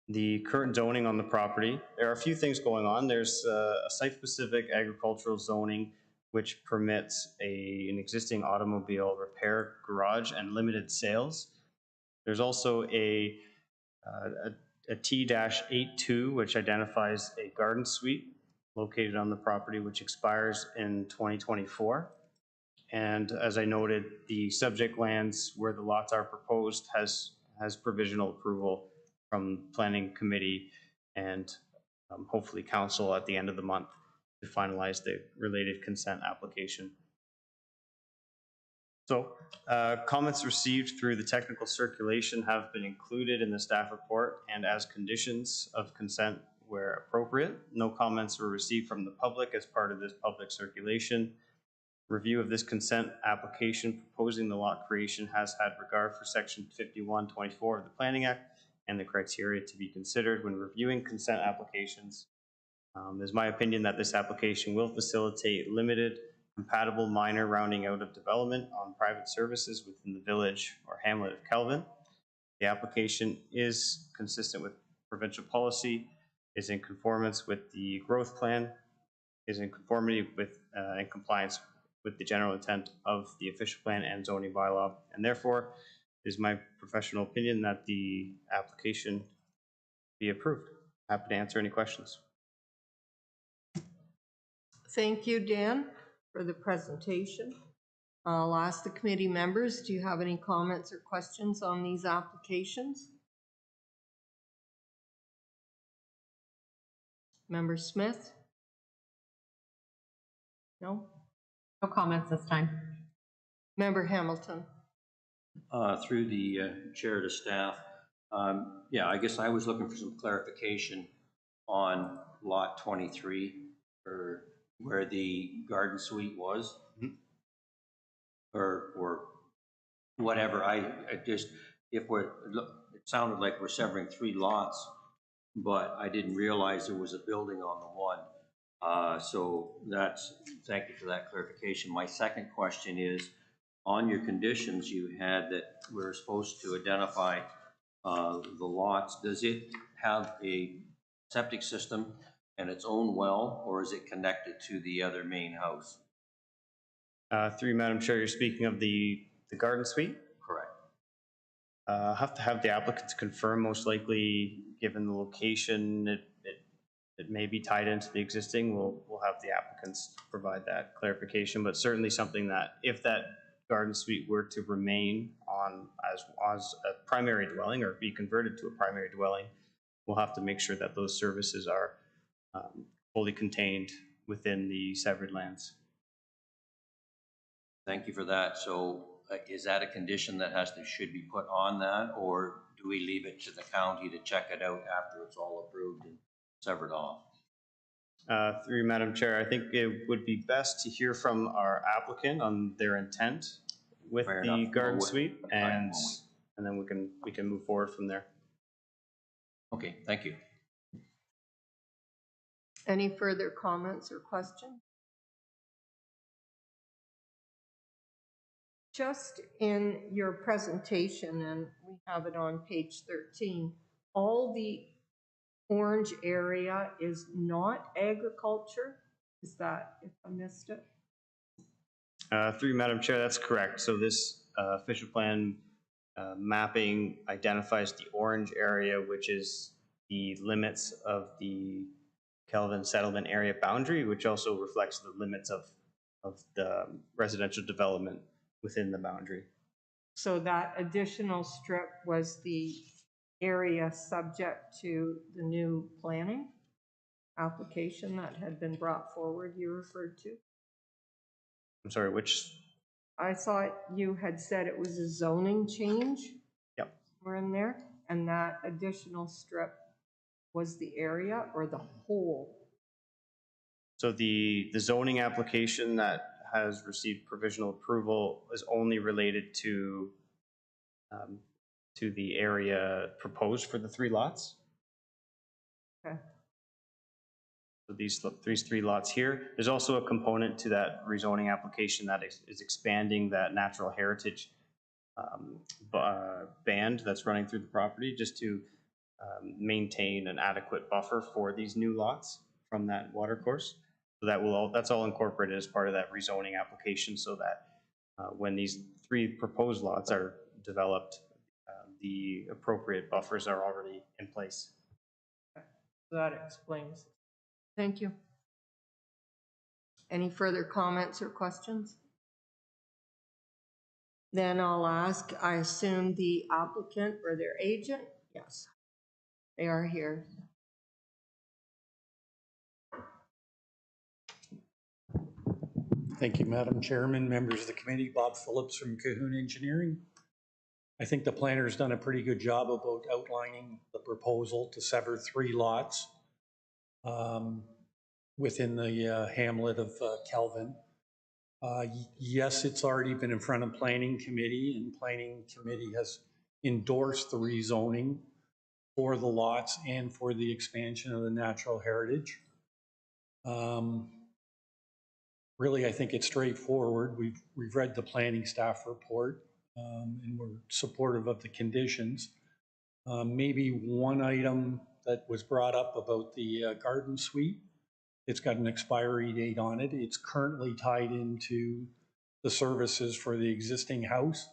the current zoning on the property. There are a few things going on. There's a site-specific agricultural zoning which permits an existing automobile repair garage and limited sales. There's also a T-82 which identifies a garden suite located on the property which expires in 2024. And as I noted, the subject lands where the lots are proposed has provisional approval from Planning Committee and hopefully Council at the end of the month to finalize the related consent application. So comments received through the technical circulation have been included in the staff report and as conditions of consent where appropriate. No comments were received from the public as part of this public circulation. Review of this consent application proposing the lot creation has had regard for section 5124 of the Planning Act and the criteria to be considered when reviewing consent applications. It is my opinion that this application will facilitate limited, compatible minor rounding out of development on private services within the village or hamlet of Calvin. The application is consistent with provincial policy, is in conformance with the growth plan, is in conformity with and compliance with the general intent of the official plan and zoning bylaw, and therefore it is my professional opinion that the application be approved. Happy to answer any questions. Thank you, Dan, for the presentation. I'll ask the committee members, do you have any comments or questions on these applications? Member Smith? No? No comments this time. Member Hamilton? Through the chair to staff, yeah, I guess I was looking for some clarification on lot 23 or where the garden suite was, or whatever. I just, it sounded like we're severing 3 lots, but I didn't realize there was a building on the one. So thank you for that clarification. My second question is, on your conditions you had that we're supposed to identify the lots, does it have a septic system and its own well, or is it connected to the other main house? Through you, Madam Chair, you're speaking of the garden suite? Correct. Have to have the applicants confirm, most likely, given the location, it may be tied into the existing. We'll have the applicants provide that clarification, but certainly something that if that garden suite were to remain on as a primary dwelling or be converted to a primary dwelling, we'll have to make sure that those services are fully contained within the severed lands. Thank you for that. So is that a condition that should be put on that, or do we leave it to the county to check it out after it's all approved and severed off? Through you, Madam Chair, I think it would be best to hear from our applicant on their intent with Fair the enough. garden Well, suite, right, and well, then we can move forward from there. Okay, thank you. Any further comments or questions? Just in your presentation, and we have it on page 13, all the orange area is not agriculture? Is that, if I missed it? Through you, Madam Chair, that's correct. So this official plan mapping identifies the orange area, which is the limits of the Kelvin settlement area boundary, which also reflects the limits of the residential development within the boundary. So that additional strip was the area subject to the new planning application that had been brought forward you referred to? I'm sorry, which? I thought you had said it was a zoning change. Yep. We're in there, and that additional strip was the area or the whole? So the zoning application that has received provisional approval is only related to the area proposed for the 3 lots. Okay. So these 3 lots here. There's also a component to that rezoning application that is expanding that natural heritage band that's running through the property, just to maintain an adequate buffer for these new lots from that water course. So that's all incorporated as part of that rezoning application, so that when these 3 proposed lots are developed, the appropriate buffers are already in place. Okay. So that explains. Thank you. Any further comments or questions? Then I'll ask, I assume the applicant or their agent? Yes, they are here. Thank you, Madam Chairman, members of the committee. Bob Phillips from Cahoon Engineering. I think the planner's done a pretty good job about outlining the proposal to sever 3 lots within the hamlet of Kelvin. Yes, it's already been in front of Planning Committee, and Planning Committee has endorsed the rezoning for the lots and for the expansion of the natural heritage. Really, I think it's straightforward. We've read the planning staff report, and we're supportive of the conditions. Maybe one item that was brought up about the garden suite. It's got an expiry date on it. It's currently tied into the services for the existing house,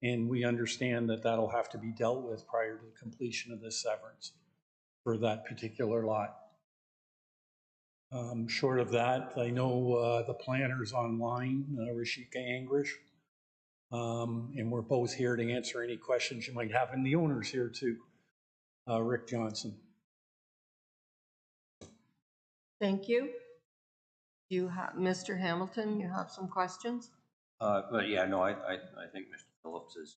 and we understand that that'll have to be dealt with prior to the completion of this severance for that particular lot. Short of that, I know the planner's online, Rashika Angrish, and we're both here to answer any questions you might have, and the owner's here too, Rick Johnson. Thank you. You have, Mr. Hamilton, you have some questions? But yeah, no, I think Mr. Phillips has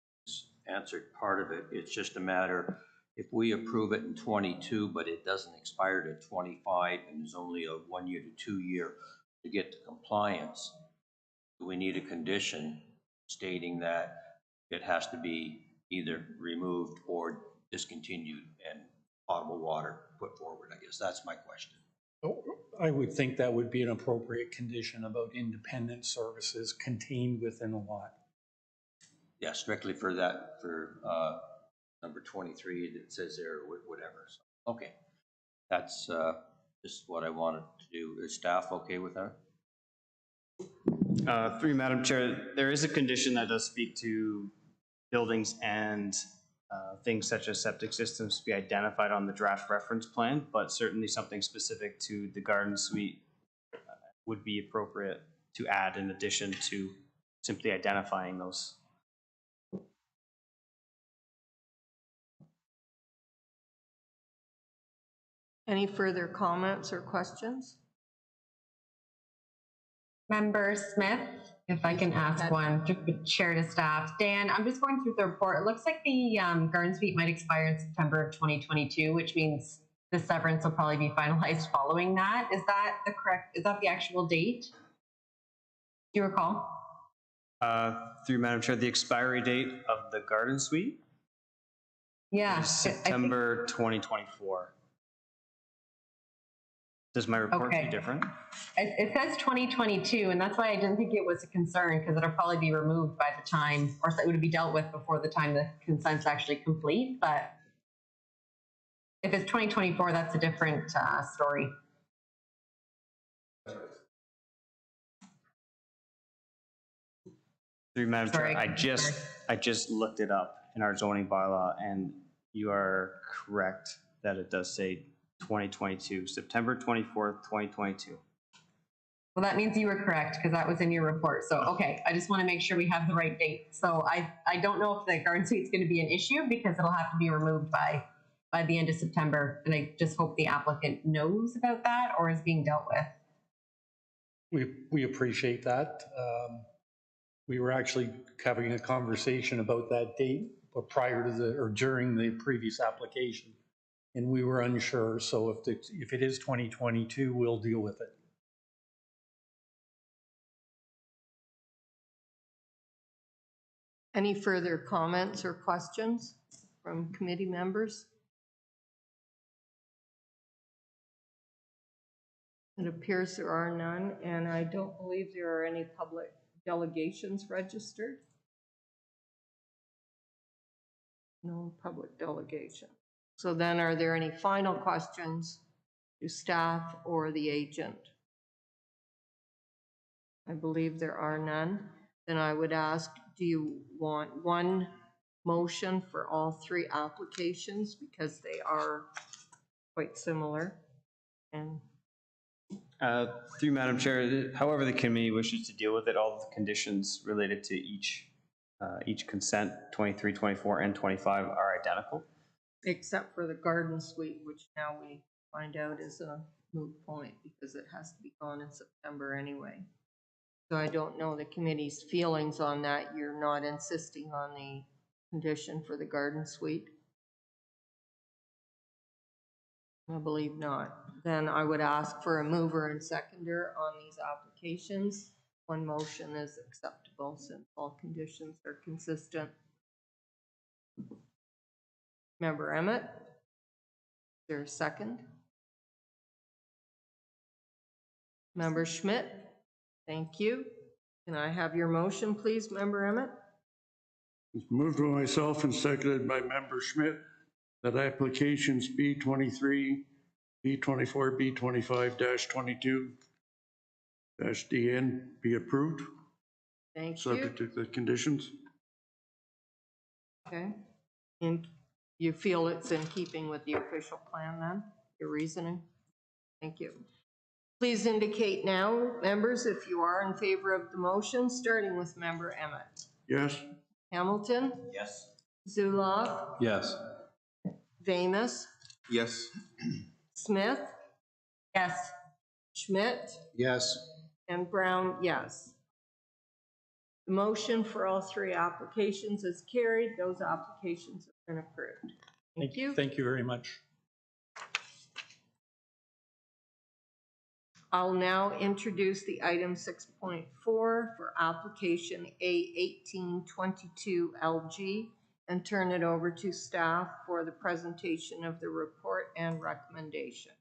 answered part of it. It's just a matter, if we approve it in 22, but it doesn't expire to 25, and there's only a 1 year to 2 year to get to compliance, do we need a condition stating that it has to be either removed or discontinued and potable water put forward? I guess that's my question. I would think that would be an appropriate condition about independent services contained within a lot. Yeah, strictly for that, for number 23 that says there, whatever. So, okay, that's just what I wanted to do. Is staff okay with that? Through Madam Chair, there is a condition that does speak to buildings and things such as septic systems to be identified on the draft reference plan, but certainly something specific to the garden suite would be appropriate to add in addition to simply identifying those. Any further comments or questions? Member Smith, if I can ask one, just to share to staff. Dan, I'm just going through the report. It looks like the garden suite might expire in September of 2022, which means the severance will probably be finalized following that. Is that the actual date? Do you recall? Through Madam Chair, the expiry date of the garden suite Yeah. is September 2024. Does my report Okay. be different? It says 2022, and that's why I didn't think it was a concern, because it'll probably be removed by the time, or it would be dealt with before the time the consent's actually complete. But if it's 2024, that's a different story. Through Madam Sorry. Chair, I just looked it up in our zoning bylaw, and you are correct that it does say 2022, September 24th, 2022. Well, that means you were correct, because that was in your report. So, okay, I just want to make sure we have the right date. So I don't know if the garden suite's going to be an issue, because it'll have to be removed by the end of September. And I just hope the applicant knows about that or is being dealt with. We appreciate that. We were actually having a conversation about that date, but prior to or during the previous application, and we were unsure. So if it is 2022, we'll deal with it. Any further comments or questions from committee members? It appears there are none, and I don't believe there are any public delegations registered. No public delegation. So then, are there any final questions to staff or the agent? I believe there are none. Then I would ask, do you want one motion for all three applications, because they are quite similar? And Through Madam Chair, however the committee wishes to deal with it, all the conditions related to each consent, 23, 24, and 25 are identical. except for the garden suite, which now we find out is a moot point because it has to be gone in September anyway. So I don't know the committee's feelings on that. You're not insisting on the condition for the garden suite? I believe not. Then I would ask for a mover and seconder on these applications. One motion is acceptable since all conditions are consistent. Member Emmett, is there a second? Member Schmidt, thank you. Can I have your motion, please, Member Emmett? It's moved by myself and seconded by Member Schmidt that applications B23, B24, B25-22-DN be approved, Thank you. subject to the conditions. Okay. And you feel it's in keeping with the official plan then, your reasoning? Thank you. Please indicate now, members, if you are in favor of the motion, starting with Member Emmett. Yes. Hamilton? Yes. Zuloff? Yes. Vamus? Yes. Smith? Yes. Schmidt? Yes. And Brown, yes. The motion for all three applications is carried. Those applications have been approved. Thank you. Thank you very much. I'll now introduce the item 6.4 for application A1822LG and turn it over to staff for the presentation of the report and recommendation.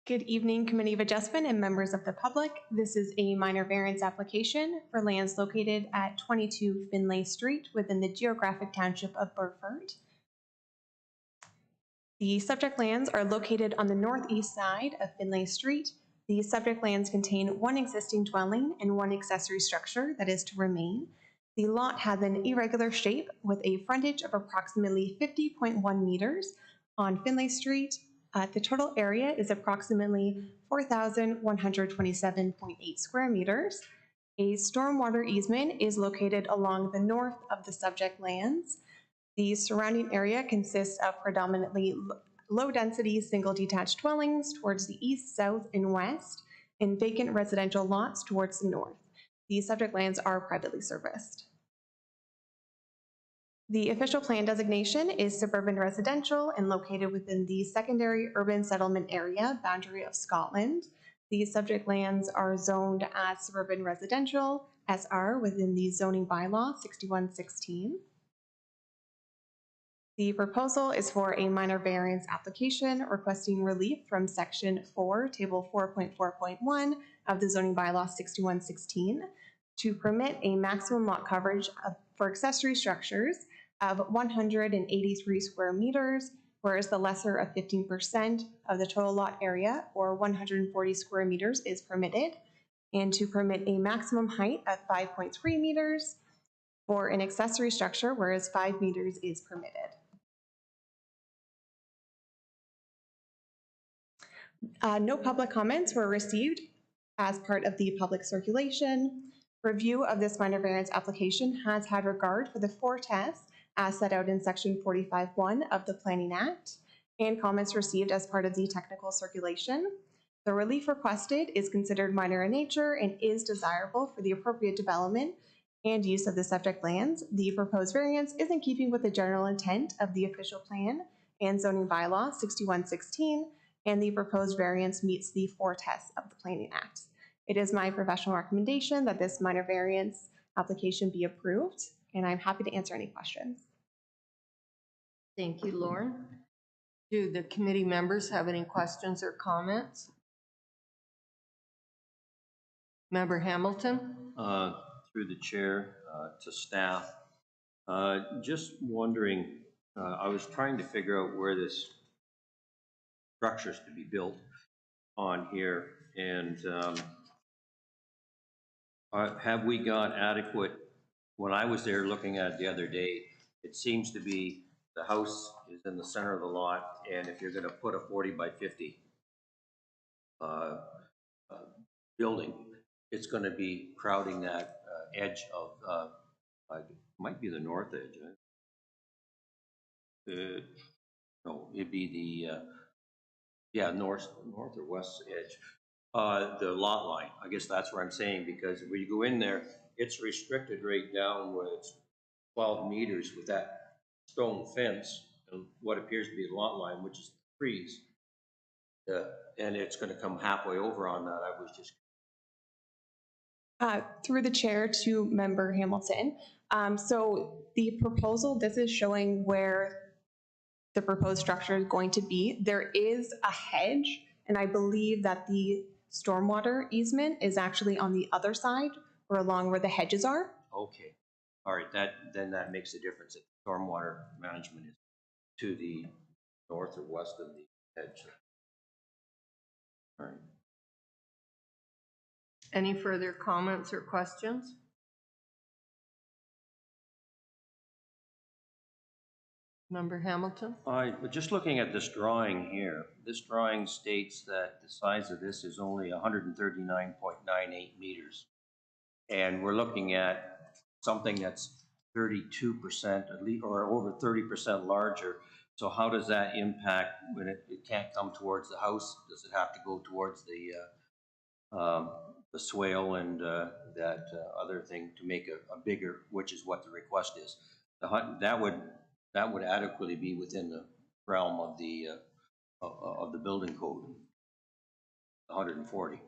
Good evening, Committee of Adjustment and members of the public. This is a minor variance application for lands located at 22 Finlay Street within the geographic township of Burford. The subject lands are located on the northeast side of Finlay Street. The subject lands contain one existing dwelling and one accessory structure that is to remain. The lot has an irregular shape with a frontage of approximately 50.1 meters on Finlay Street. The total area is approximately 4,127.8 square meters. A stormwater easement is located along the north of the subject lands. The surrounding area consists of predominantly low-density, single detached dwellings towards the east, south, and west, and vacant residential lots towards the north. The subject lands are privately serviced. The official plan designation is suburban residential and located within the secondary urban settlement area boundary of Scotland. The subject lands are zoned as suburban residential, SR, within the zoning bylaw 6116. The proposal is for a minor variance application requesting relief from section 4, table 4.4.1 of the zoning bylaw 6116 to permit a maximum lot coverage for accessory structures of 183 square meters, whereas the lesser of 15% of the total lot area, or 140 square meters, is permitted, and to permit a maximum height of 5.3 meters for an accessory structure, whereas 5 meters is permitted. No public comments were received as part of the public circulation. Review of this minor variance application has had regard for the 4 tests as set out in section 45.1 of the Planning Act, and comments received as part of the technical circulation. The relief requested is considered minor in nature and is desirable for the appropriate development and use of the subject lands. The proposed variance is in keeping with the general intent of the official plan and zoning bylaw 6116, and the proposed variance meets the 4 tests of the Planning Act. It is my professional recommendation that this minor variance application be approved, and I'm happy to answer any questions. Thank you, Lauren. Do the committee members have any questions or comments? Member Hamilton? Through the chair to staff, just wondering, I was trying to figure out where this structure's to be built on here, and have we got adequate, when I was there looking at it the other day, it seems to be the house is in the center of the lot, and if you're gonna put a 40 by 50 building, it's gonna be crowding that edge of, might be the north edge. No, it'd be the, yeah, north or west edge. The lot line, I guess that's what I'm saying, because when you go in there, it's restricted right down where it's 12 meters with that stone fence and what appears to be the lot line, which is trees. And it's going to come halfway over on that. I was just through the chair to Member Hamilton. So the proposal, this is showing where the proposed structure is going to be. There is a hedge, and I believe that the stormwater easement is actually on the other side or along where the hedges are. okay. All right, then that makes a difference. If stormwater management is to the north or west of the hedge. All right. Any further comments or questions? Member Hamilton? Just looking at this drawing here, this drawing states that the size of this is only 139.98 meters. And we're looking at something that's 32% at least, or over 30% larger. So how does that impact when it can't come towards the house? Does it have to go towards the swale and that other thing to make a bigger, which is what the request is? That would adequately be within the realm of the building code, 140.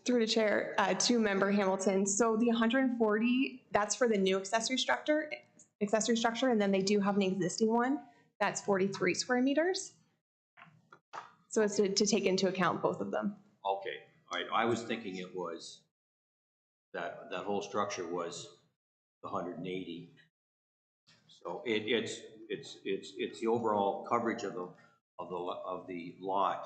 Through the chair to Member Hamilton. So the 140, that's for the new accessory structure, and then they do have an existing one that's 43 square meters. So it's to take into account both of them. Okay, all right. I was thinking it was that whole structure was 180. So it's the overall coverage of the lot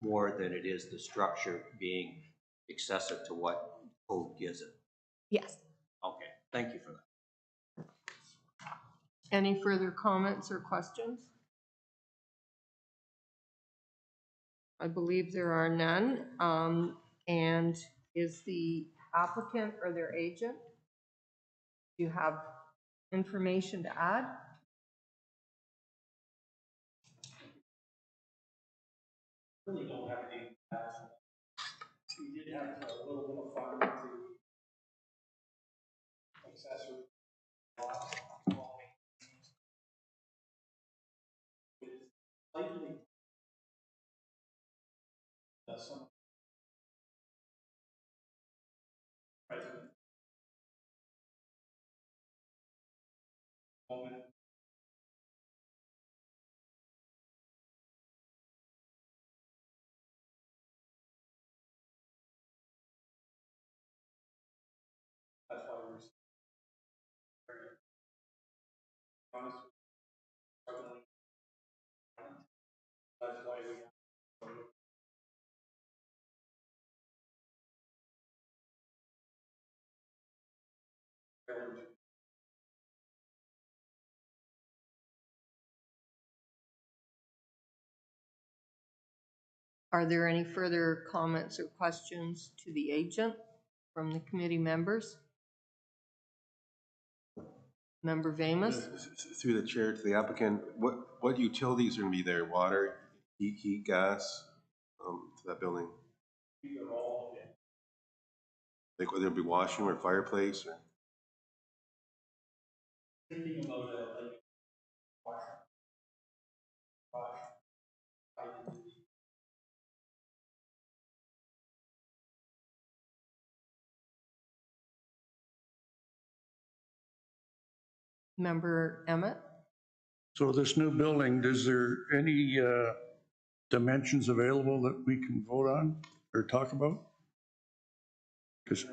more than it is the structure being excessive to what code gives it. Yes. Okay, thank you for that. Any further comments or questions? I believe there are none. And is the applicant or their agent? Do you have information to add? Really don't have anything to add. We did have a little bit of fun to accessory lots. Slightly some president moment. That's why we're very honest with struggling. That's why we have Are there any further comments or questions to the agent from the committee members? Member Vamus? Through the chair to the applicant, what utilities are gonna be there? Water, heat, gas, to that building? Like, whether it be washroom or fireplace or? thinking about like Member Emmett? So this new building, is there any dimensions available that we can vote on or talk about? Because,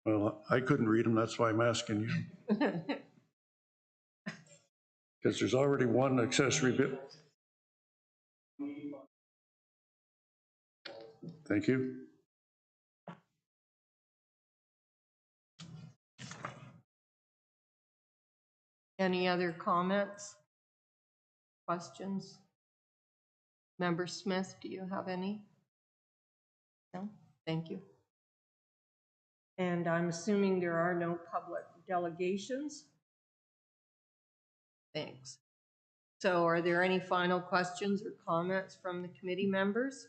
well, I couldn't read them, that's why I'm asking you. Because there's already one accessory bit. Thank you. Any other comments? Questions? Member Smith, do you have any? No? Thank you. And I'm assuming there are no public delegations? Thanks. So are there any final questions or comments from the committee members?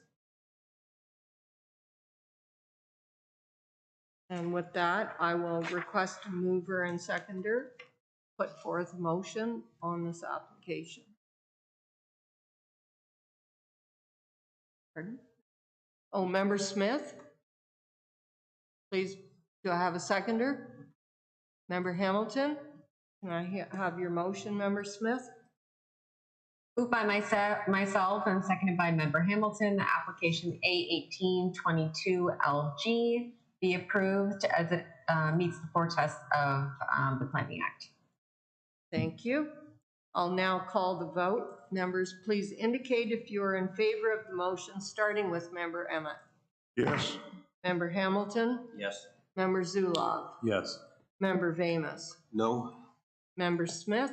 And with that, I will request a mover and seconder put forth a motion on this application. Pardon? Oh, Member Smith? Please, do I have a seconder? Member Hamilton? Can I have your motion, Member Smith? Moved by myself and seconded by Member Hamilton, the application A1822LG be approved as it meets the four tests of the Planning Act. Thank you. I'll now call the vote. Members, please indicate if you're in favor of the motion, starting with Member Emmett. Yes. Member Hamilton? Yes. Member Zulov? yes. Member Vamus? No? Member Smith?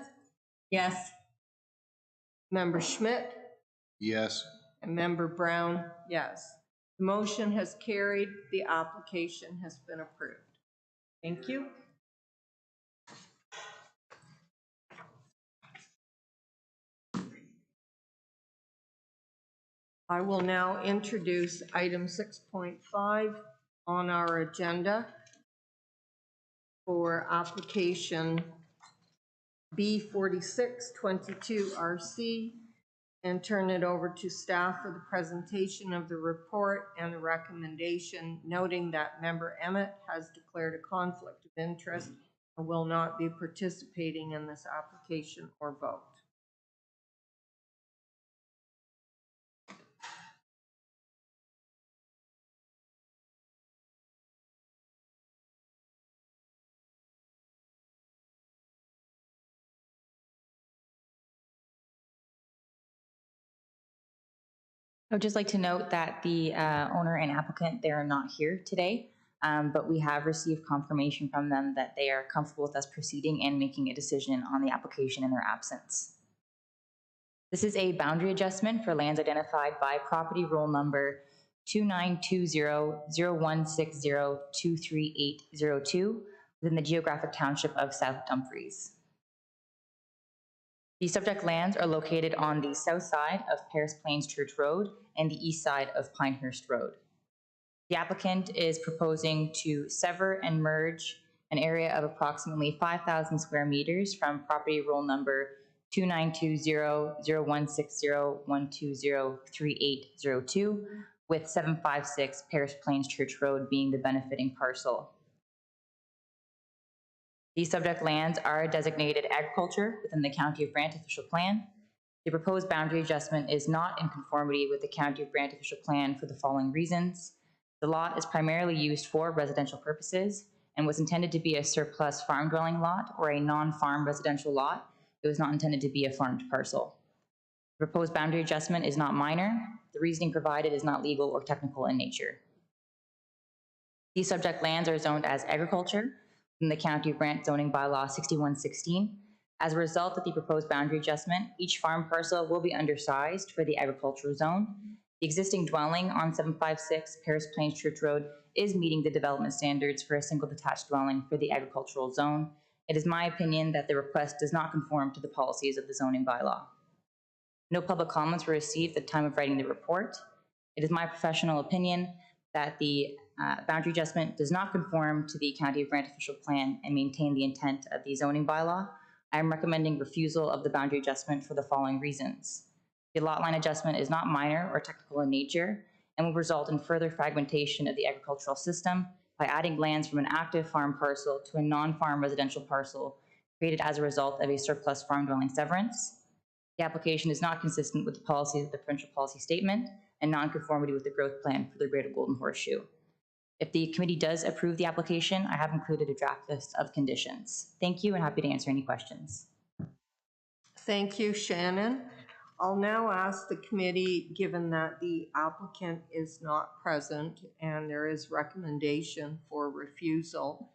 Yes. Member Schmidt? Yes. And Member Brown, yes. The motion has carried. The application has been approved. Thank you. I will now introduce item 6.5 on our agenda for application B4622RC and turn it over to staff for the presentation of the report and the recommendation, noting that Member Emmett has declared a conflict of interest and will not be participating in this application or vote. I would just like to note that the owner and applicant, they are not here today, but we have received confirmation from them that they are comfortable with us proceeding and making a decision on the application in their absence. This is a boundary adjustment for lands identified by property roll number 2920-0160-23802 within the geographic township of South Dumfries. The subject lands are located on the south side of Paris Plains Church Road and the east side of Pinehurst Road. The applicant is proposing to sever and merge an area of approximately 5,000 square meters from property roll number 2920-0160-120-3802, with 756 Paris Plains Church Road being the benefiting parcel. These subject lands are designated agriculture within the County of Brant official plan. The proposed boundary adjustment is not in conformity with the County of Brant official plan for the following reasons. The lot is primarily used for residential purposes and was intended to be a surplus farm dwelling lot or a non-farm residential lot. It was not intended to be a farmed parcel. The proposed boundary adjustment is not minor. The reasoning provided is not legal or technical in nature. These subject lands are zoned as agriculture in the County of Brant zoning bylaw 6116. As a result of the proposed boundary adjustment, each farm parcel will be undersized for the agricultural zone. The existing dwelling on 756 Paris Plains Church Road is meeting the development standards for a single detached dwelling for the agricultural zone. It is my opinion that the request does not conform to the policies of the zoning bylaw. No public comments were received at the time of writing the report. It is my professional opinion that the boundary adjustment does not conform to the County of Brant official plan and maintain the intent of the zoning bylaw. I am recommending refusal of the boundary adjustment for the following reasons. The lot line adjustment is not minor or technical in nature and will result in further fragmentation of the agricultural system by adding lands from an active farm parcel to a non-farm residential parcel created as a result of a surplus farm dwelling severance. The application is not consistent with the policies of the provincial policy statement and non-conformity with the growth plan for the Greater Golden Horseshoe. If the committee does approve the application, I have included a draft list of conditions. Thank you and happy to answer any questions. Thank you, Shannon. I'll now ask the committee, given that the applicant is not present and there is recommendation for refusal,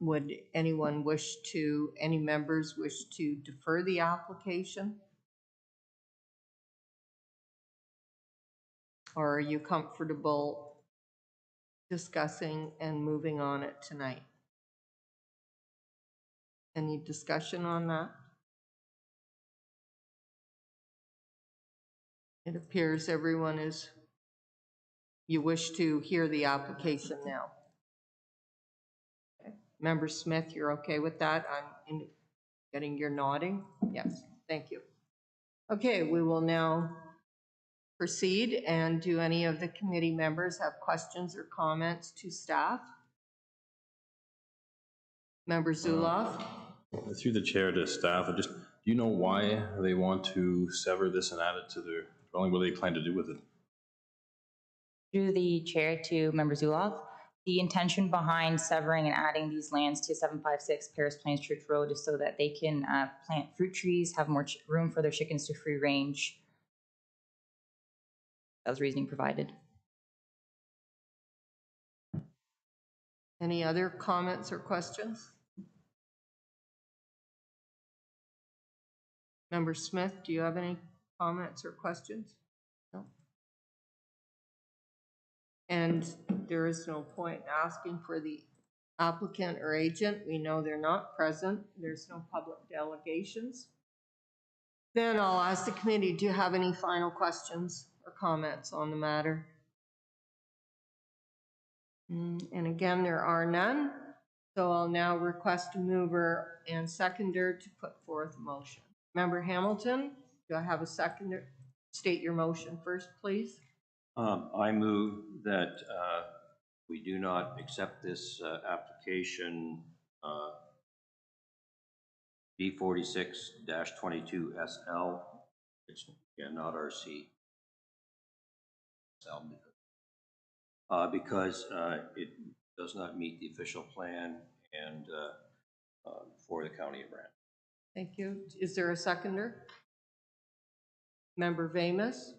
would any members wish to defer the application? Or are you comfortable discussing and moving on it tonight? Any discussion on that? It appears everyone you wish to hear the application now. Okay. Member Smith, you're okay with that? I'm getting your nodding. Yes, thank you. Okay, we will now proceed. And do any of the committee members have questions or comments to staff? Member Zuloff? Through the chair to staff, do you know why they want to sever this and add it to their dwelling? What do they plan to do with it? Through the chair to Member Zuloff, the intention behind severing and adding these lands to 756 Paris Plains Church Road is so that they can plant fruit trees, have more room for their chickens to free range. That was reasoning provided. Any other comments or questions? Member Smith, do you have any comments or questions? No. And there is no point in asking for the applicant or agent. We know they're not present. There's no public delegations. Then I'll ask the committee, do you have any final questions or comments on the matter? And again, there are none. So I'll now request a mover and seconder to put forth a motion. Member Hamilton, do I have a seconder? State your motion first, please. I move that we do not accept this application B46-22SL. It's not RC. Because it does not meet the official plan and for the County of Brant. Thank you. Is there a seconder? Member Vamus?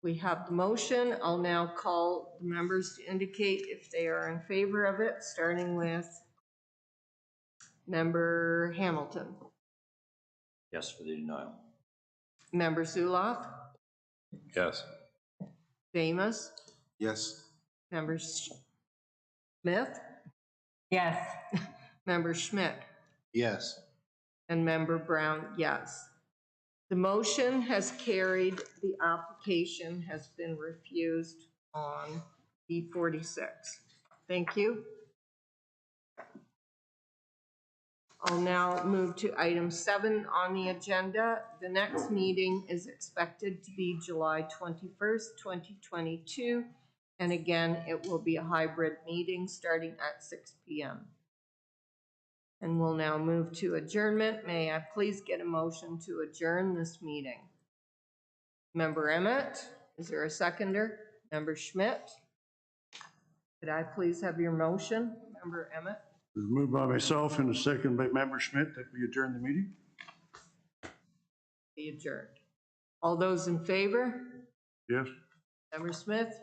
We have the motion. I'll now call the members to indicate if they are in favor of it, starting with Member Hamilton. Yes for the denial. Member Zuloff? Yes. Vamus? Yes. Member Smith? Yes. Member Schmidt? Yes. And Member Brown, yes. The motion has carried. The application has been refused on B46. Thank you. I'll now move to item 7 on the agenda. The next meeting is expected to be July 21st, 2022. And again, it will be a hybrid meeting starting at 6 p.m. And we'll now move to adjournment. May I please get a motion to adjourn this meeting? Member Emmett, is there a seconder? Member Schmidt? Could I please have your motion, Member Emmett? It was moved by myself and a second by Member Schmidt that we adjourn the meeting. Be adjourned. All those in favor? Yes. Member Smith?